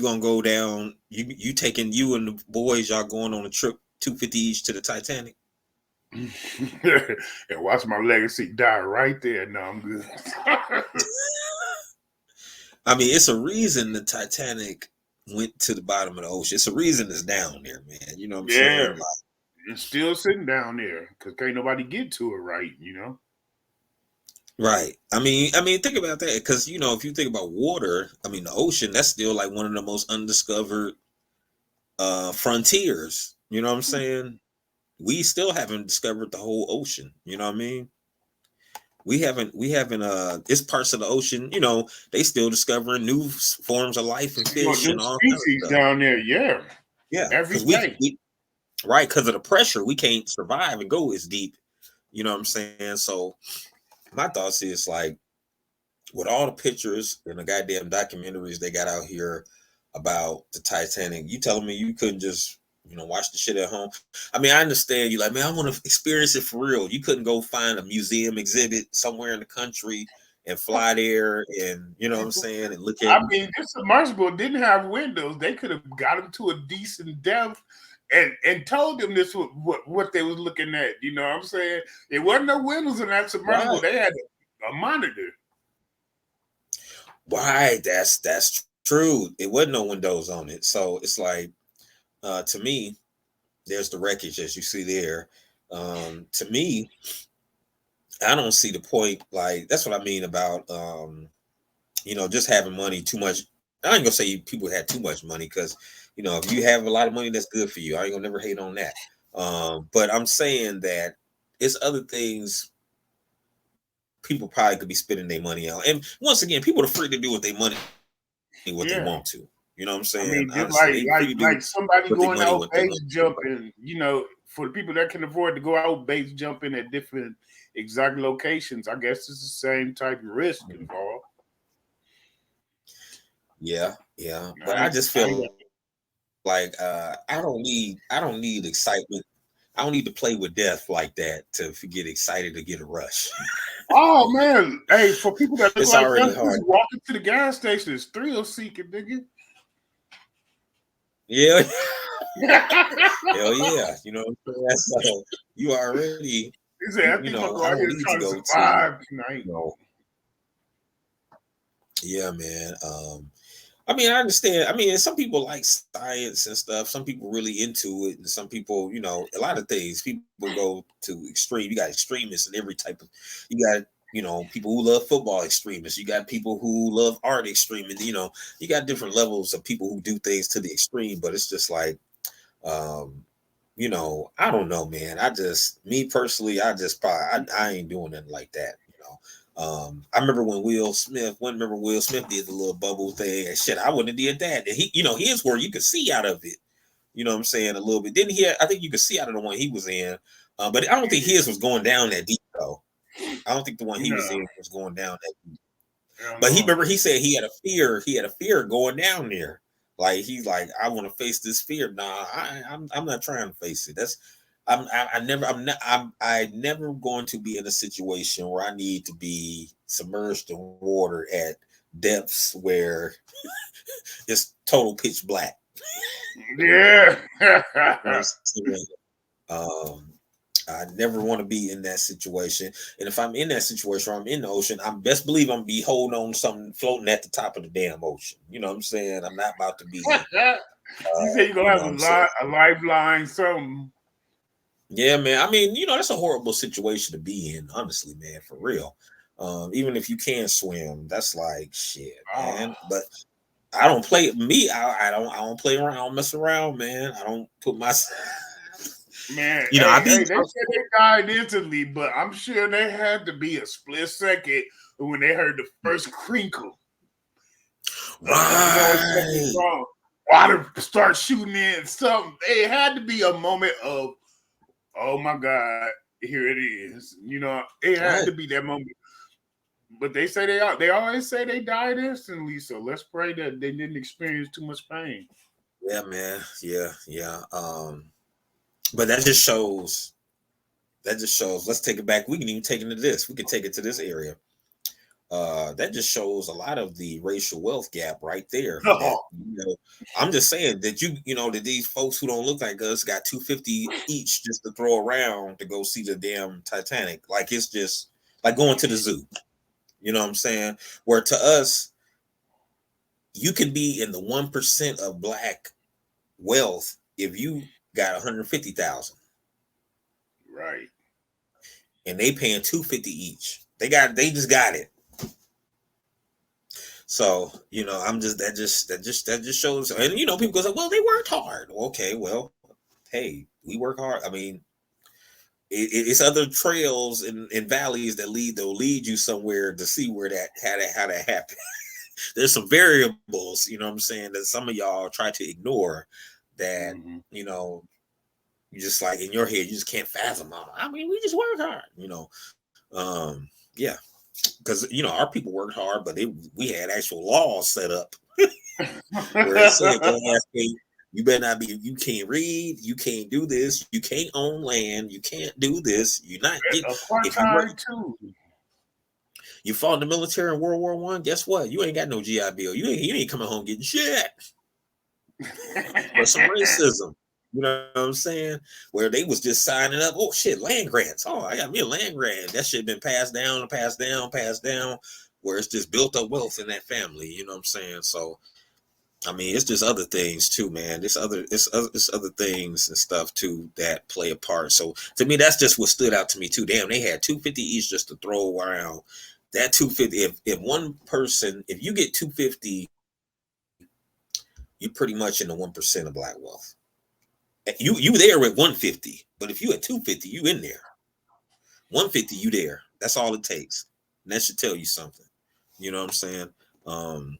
gonna go down. You taking you and the boys, y'all going on a trip, 250 each to the Titanic. And watch my legacy die right there. No, I'm good. It's a reason the Titanic went to the bottom of the ocean. It's a reason it's down there, man. You know what I'm saying? Like, it's still sitting down there because can't nobody get to it right, Right. Think about that because if you think about water, the ocean, that's still like one of the most undiscovered frontiers. You know what I'm saying? We still haven't discovered the whole ocean. You know what I mean? We haven't it's parts of the ocean, they still discovering new forms of life and fish and all species down there, yeah. Every day. Right, because of the pressure, we can't survive and go as deep. You know what I'm saying? So my thoughts is like, with all the pictures and the goddamn documentaries they got out here about the Titanic, you telling me you couldn't just watch the shit at home? I understand you like, man, I want to experience it for real. You couldn't go find a museum exhibit somewhere in the country and fly there and you know what I'm saying and look at. This submersible didn't have windows. They could have got them to a decent depth and told them this was what they was looking at. You know what I'm saying? There wasn't no windows in that submersible. Right. They had a monitor. Right, that's true. It wasn't no windows on it, so it's like, to me, there's the wreckage as you see there. To me, I don't see the point. Like, that's what I mean about just having money too much. I ain't gonna say people had too much money because if you have a lot of money, that's good for you. I ain't gonna never hate on that. But I'm saying that it's other things people probably could be spending their money on. And once again, people are free to do with their money what they want to. You know what I'm saying? Just like somebody going out base jumping, for the people that can afford to go out base jumping at different exact locations, I guess it's the same type of risk involved. Yeah. But I just feel like I don't need excitement. I don't need to play with death like that to get excited to get a rush. Oh man, hey, for people that look like us just walking to the gas station is thrill seeking, nigga. Yeah. Hell yeah. So you already I think I'm going here trying to survive tonight. Yeah, man. I understand. Some people like science and stuff. Some people really into it, and some people, a lot of things. People go to extreme. You got extremists in every type of. You got people who love football extremists. You got people who love art extremists. You got different levels of people who do things to the extreme. But it's just like, I don't know, man. Me personally, I ain't doing nothing like that. I remember when Will Smith did the little bubble thing and shit. I wouldn't have did that. And he, his where you could see out of it. You know what I'm saying? A little bit. Didn't he? I think you could see out of the one he was in. But I don't think his was going down that deep though. I don't think the one he was in was going down that deep. But he said he had a fear. He had a fear going down there. Like he's like, I want to face this fear. Nah, I'm not trying to face it. I'm never going to be in a situation where I need to be submerged in water at depths where it's total pitch black. Yeah. I never want to be in that situation. And if I'm in that situation or I'm in the ocean, I'm best believe I'm be holding on to something floating at the top of the damn ocean. You know what I'm saying? I'm not about to be. You say you're going to have a lifeline, something. Yeah, man. That's a horrible situation to be in, honestly, man, for real. Even if you can swim, that's like shit, man. But I don't play I don't play around, I don't mess around, man. I don't put myself. Man, they said they died instantly, but I'm sure they had to be a split second when they heard the first crinkle. Right. water start shooting in something. It had to be a moment of, oh my God, here it is. It had Right. to be that moment. But they say they always say they died instantly. So let's pray that they didn't experience too much pain. Yeah, man. Yeah, yeah. But that just shows. That just shows. Let's take it back. We can even take it to this. We can take it to this area. That just shows a lot of the racial wealth gap right there. That Oh, I'm just saying that that these folks who don't look like us got 250 each just to throw around to go see the damn Titanic. Like it's just like going to the zoo. You know what I'm saying? Where to us, you can be in the 1% of black wealth if you got 150,000, right. and they paying 250 each. They just got it. So I'm just that just shows, and people go, well, they worked hard. Okay, well, hey, we work hard. I mean, it's other trails and valleys that they'll lead you somewhere to see where how that happened. There's some variables, what I'm saying, that some of y'all try to ignore. That Mm-hmm. you just like in your head, you just can't fathom. I mean, we just work hard. Yeah, because our people worked hard, but we had actual laws set up where it said your ass can't, you better not be, you can't read, you can't do this, you can't own land, you can't do this, you're not get if you work, Apartheid too. you fought in the military in World War I, guess what? You ain't got no GI Bill. You ain't coming home getting shit. But some racism. You know what I'm saying? Where they was just signing up. Oh shit, land grants. Oh, I got me a land grant. That shit been passed down and passed down, passed down. Where it's just built up wealth in that family. You know what I'm saying? So I mean, it's just other things too, man. It's other things and stuff too that play a part. So to me, that's just what stood out to me too. Damn, they had 250 each just to throw around. That 250, if one person, if you get 250, you're pretty much in the 1% of black wealth. You there at 150, but if you at 250, you in there. 150, you there. That's all it takes. And that should tell you something. You know what I'm saying?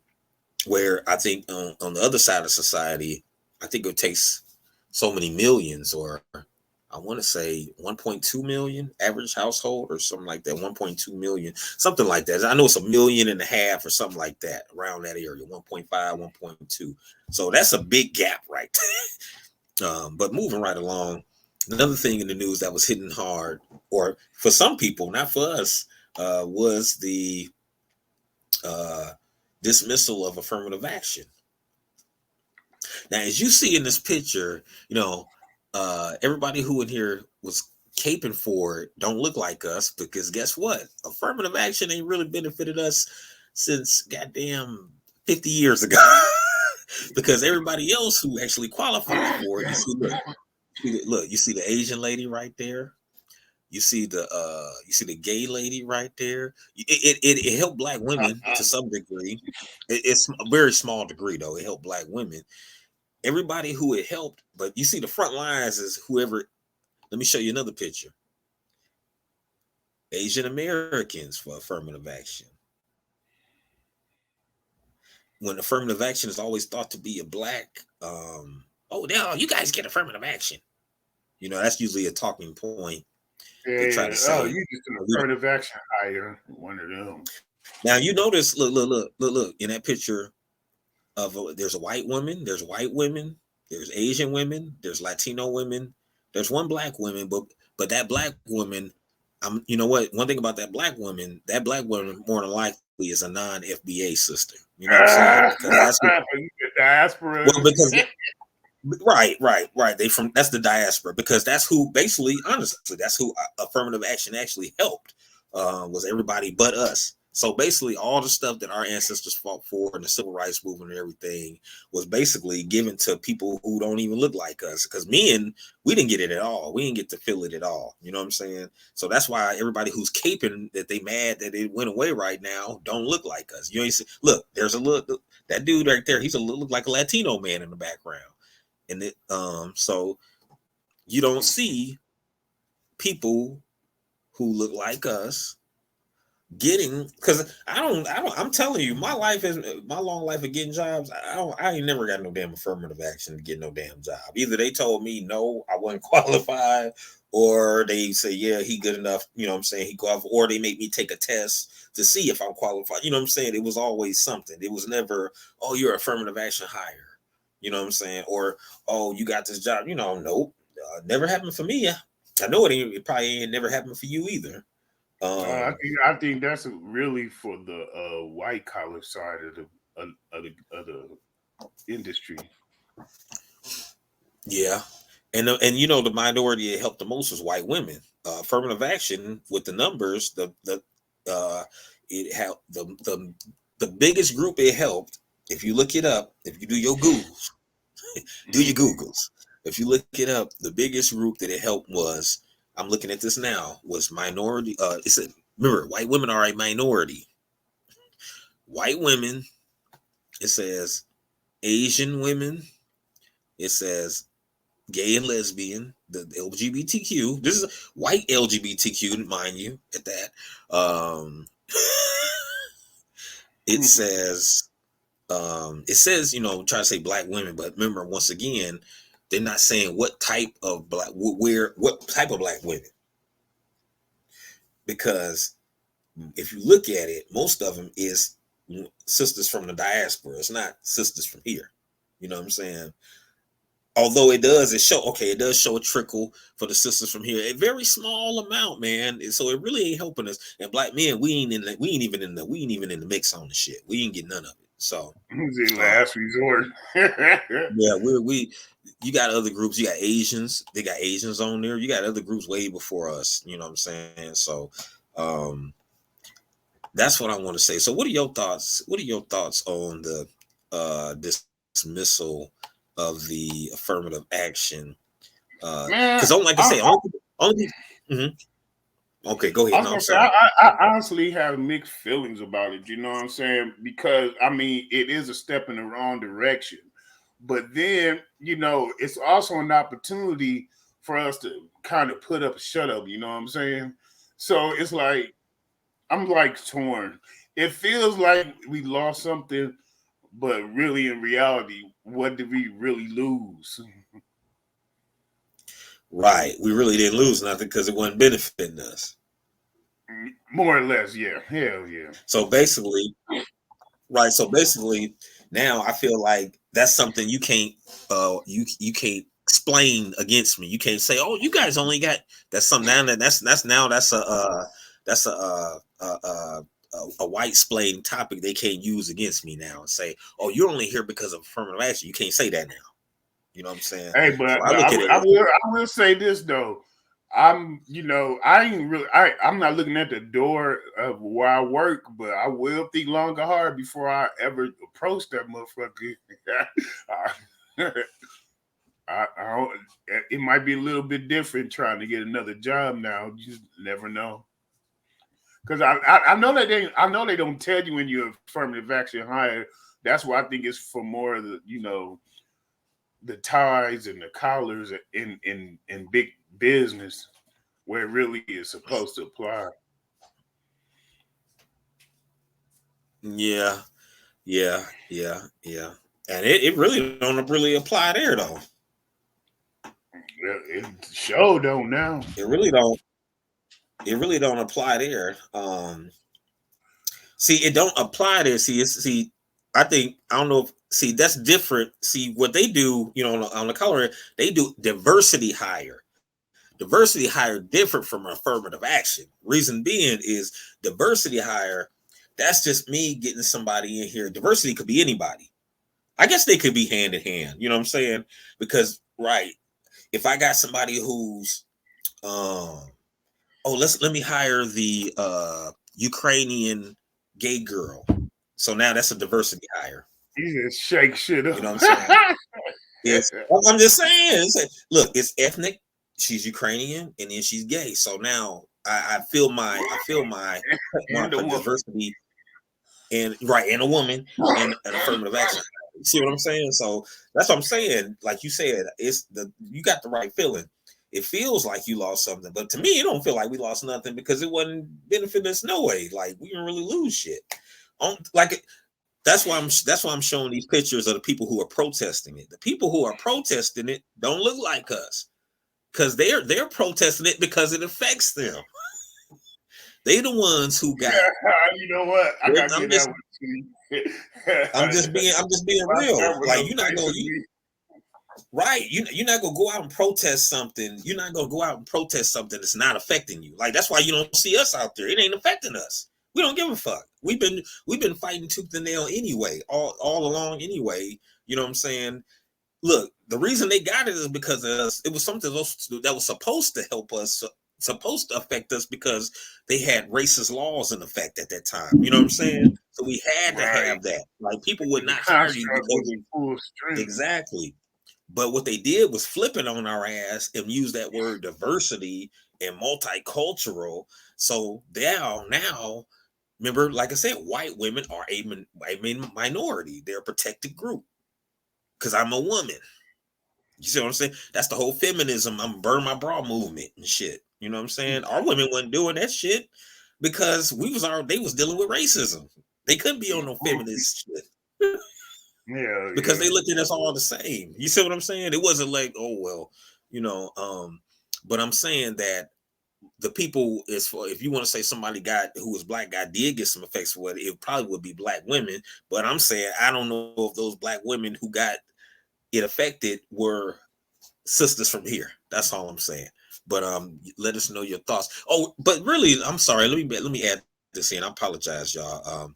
Where I think on the other side of society, I think it takes so many millions, or I want to say 1.2 million average household or something like that. 1.2 million, something like that. I know it's 1.5 million or something like that around that area. 1.5, 1.2. So that's a big gap, right? But moving right along, another thing in the news that was hitting hard, or for some people, not for us, was the uh, dismissal of affirmative action. Now, as you see in this picture, everybody who in here was caping for it don't look like us, because guess what? Affirmative action ain't really benefited us since goddamn 50 years ago. Because everybody else who actually qualified for it, you see the Asian lady right there. You see the gay lady right there. It helped black women to some degree. It's a very small degree though. It helped black women. Everybody who it helped, but you see the front lines is whoever. Let me show you another picture. Asian Americans for affirmative action. When affirmative action is always thought to be a black, oh no, you guys get affirmative action. That's usually a talking point. They try Yeah. to Oh, say, you just an "Oh, affirmative action hire. One of them. now you notice, look in that picture of there's a white woman, there's white women, there's Asian women, there's Latino women, there's one black woman, but that black woman, you know what? One thing about that black woman more than likely is a non-FBA sister. You know what I'm saying? Because that's what, Diaspora. well, because right. That's the diaspora, because that's who basically, honestly, that's who affirmative action actually helped. Was everybody but us. So basically, all the stuff that our ancestors fought for in the civil rights movement and everything was basically given to people who don't even look like us. Because we didn't get it at all. We didn't get to feel it at all. You know what I'm saying? So that's why everybody who's caping that they mad that it went away right now don't look like us. You ain't see, look, there's a look, that dude right there. He's look like a Latino man in the background. And so you don't see people who look like us getting, because I'm telling you, my long life of getting jobs. I ain't never got no damn affirmative action to get no damn job. Either they told me no, I wasn't qualified, or they say, yeah, he good enough, you know what I'm saying, he qualified, or they make me take a test to see if I'm qualified. You know what I'm saying? It was always something. It was never, oh, you're affirmative action hire. You know what I'm saying? Or, oh, you got this job. You know, nope. Never happened for me. I know it probably ain't never happened for you either. I Um, think that's really for the white collar side of the industry. yeah. And you know, the minority it helped the most was white women. Affirmative action with the numbers, it helped the biggest group it helped. If you look it up, if you do your Googles, do your Googles. If you look it up, the biggest group that it helped was, I'm looking at this now, was minority. Remember, white women are a minority. White women. It says Asian women. It says gay and lesbian, the LGBTQ. This is white LGBTQ, mind you, at that. It says, you know, try to say black women, but remember, once again, they're not saying what type of what type of black women, because if you look at it, most of them is sisters from the diaspora. It's not sisters from here. You know what I'm saying? Although it does show a trickle for the sisters from here, a very small amount, man. And so it really ain't helping us. And black men, we ain't even in the mix on the shit. We ain't get none of it. So The uh, last resort. yeah, we you got other groups. You got Asians. They got Asians on there. You got other groups way before us. You know what I'm saying? So that's what I want to say. So what are your thoughts? What are your thoughts on the dismissal of the affirmative action? Man, Because like I say, only mhm. Okay, go I ahead. was No, I'm gonna say sorry. I honestly have mixed feelings about it. You know what I'm saying? Because I mean, it is a step in the wrong direction, but then it's also an opportunity for us to kind of put up, shut up. You know what I'm saying? So it's like I'm like torn. It feels like we lost something, but really, in reality, what did we really lose? Right, we really didn't lose nothing because it wasn't benefiting us. More or less, yeah. Hell yeah. So basically, right. So basically, now I feel like that's something you can't explain against me. You can't say, "Oh, you guys only got," that's something down there. That's a white splain topic they can't use against me now and say, "Oh, you're only here because of affirmative action." You can't say that now. You know what I'm saying? Hey, So but I look at it. I will say this though. I'm not looking at the door of where I work, but I will think long and hard before I ever approach that motherfucker. I don't, it might be a little bit different trying to get another job now. You just never know. Because I know they don't tell you when you're affirmative action hired. That's why I think it's for more of the ties and the collars in big business where it really is supposed to apply. Yeah, yeah. And it really don't really apply there though. It sure don't now. It really don't. It really don't apply there. See, it don't apply there. See. I think I don't know. See, that's different. See what they do. You know, on the color, they do diversity hire. Diversity hire different from affirmative action. Reason being is diversity hire. That's just me getting somebody in here. Diversity could be anybody. I guess they could be hand in hand. You know what I'm saying? Because right, if I got somebody who's oh, let me hire the Ukrainian gay girl. So now that's a diversity hire. You just shake shit You up. know what I'm saying? It's I'm just saying. Look, it's ethnic. She's Ukrainian and then she's gay. So now I feel my want And to the put woman. diversity in, right, and a woman and an affirmative action. You see what I'm saying? So that's what I'm saying. Like you said, it's the you got the right feeling. it feels like you lost something. But to me, it don't feel like we lost nothing because it wasn't benefiting us no way. Like we didn't really lose shit. Like that's why I'm showing these pictures of the people who are protesting it. The people who are protesting it don't look like us because they're protesting it because it affects them. They the ones who got. You know what? I gotta I'm get just, that one to you. I'm just being real. Like you're not gonna. Right. You're not gonna go out and protest something. You're not gonna go out and protest something that's not affecting you. Like that's why you don't see us out there. It ain't affecting us. We don't give a fuck. We've been fighting tooth and nail anyway, all along anyway. You know what I'm saying? Look, the reason they got it is because of us. It was something that was supposed to help us, supposed to affect us because they had racist laws in effect at that time. You know what I'm saying? So we had to Right. have that. Like people would The not hire you construct was because in full strength. exactly. But what they did was flipping on our ass and use that word diversity and multicultural. So now, remember, like I said, white women are a minority. They're a protected group because I'm a woman. You see what I'm saying? That's the whole feminism. I'm burn my bra movement and shit. You know what I'm saying? Our women wasn't doing that shit because they was dealing with racism. They couldn't be on no feminist shit. Because they looked at us all the same. You see what I'm saying? It wasn't like, oh well, but I'm saying that the people is for if you want to say somebody who was black did get some effects for it probably would be black women. But I'm saying I don't know if those black women who got it affected were sisters from here. That's all I'm saying. But let us know your thoughts. Oh, but really, I'm sorry. Let me add this in. I apologize, y'all.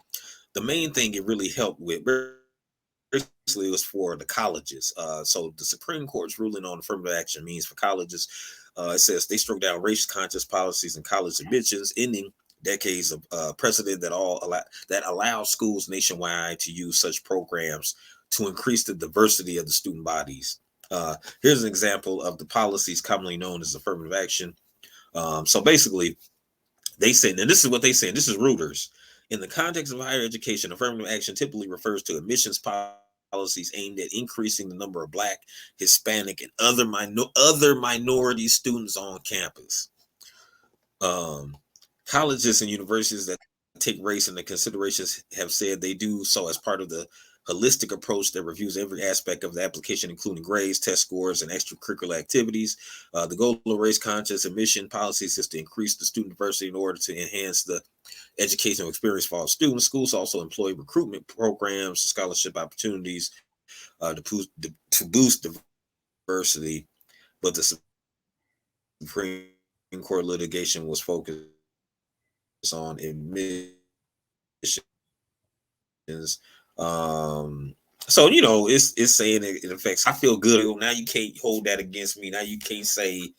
The main thing it really helped with basically was for the colleges. So the Supreme Court's ruling on affirmative action means for colleges, it says they struck down race conscious policies in college admissions, ending decades of precedent that allows schools nationwide to use such programs to increase the diversity of the student bodies. Here's an example of the policies commonly known as affirmative action. So basically, they said, and this is what they say, this is Reuters. In the context of higher education, affirmative action typically refers to admissions policies aimed at increasing the number of Black, Hispanic, and other minority students on campus. Colleges and universities that take race into considerations have said they do so as part of the holistic approach that reviews every aspect of the application, including grades, test scores, and extracurricular activities. The goal of race conscious admission policies is to increase the student diversity in order to enhance the educational experience for all students. Schools also employ recruitment programs, scholarship opportunities to boost diversity, but the Supreme Court litigation was focused on admissions. So it's saying it affects. I feel good now. You can't hold that against me. Now you can't say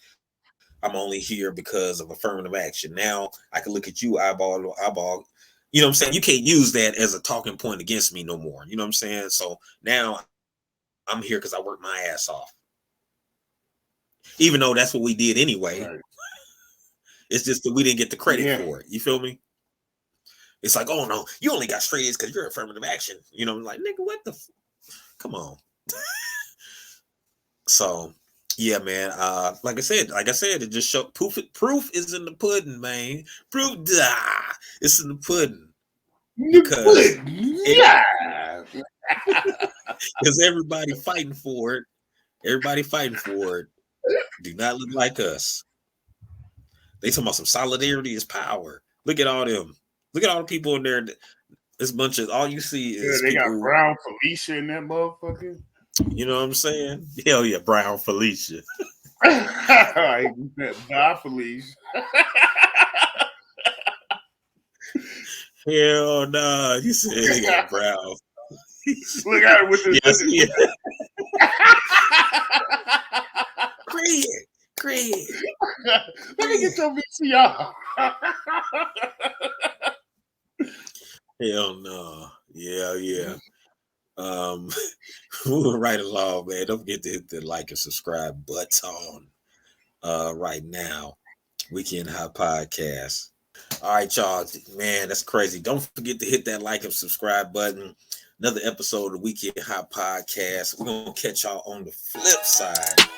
I'm only here because of affirmative action. Now I can look at you eyeball to eyeball. You know what I'm saying? You can't use that as a talking point against me no more. You know what I'm saying? So now I'm here because I worked my ass off. Even though that's what we did anyway. Right. It's just that we didn't get the credit for it. You feel me? It's like, oh no, you only got straight A's because you're affirmative action. You know, like nigga, what the come on. So yeah, man. Like I said, it just showed proof is in the pudding, man. Proof it's in the pudding. Because because everybody fighting for it. Everybody fighting for it. Do not look like us. They talking about some solidarity is power. Look at all them. Look at all the people in there. This bunch of all you see is they people, got Brown Felicia in that motherfucker. You know what I'm saying? Hell yeah, Brown Felicia. Bye, Felicia. Hell nah. You said they got Brown. Look at it with this. Yes, Craig. Let me get your VCR. Hell no. Yeah. Moving right along, man. Don't forget to hit the like and subscribe button right now. Weekend Hot Podcast. All right, y'all. Man, that's crazy. Don't forget to hit that like and subscribe button. Another episode of the Weekend Hot Podcast. We're going to catch y'all on the flip side.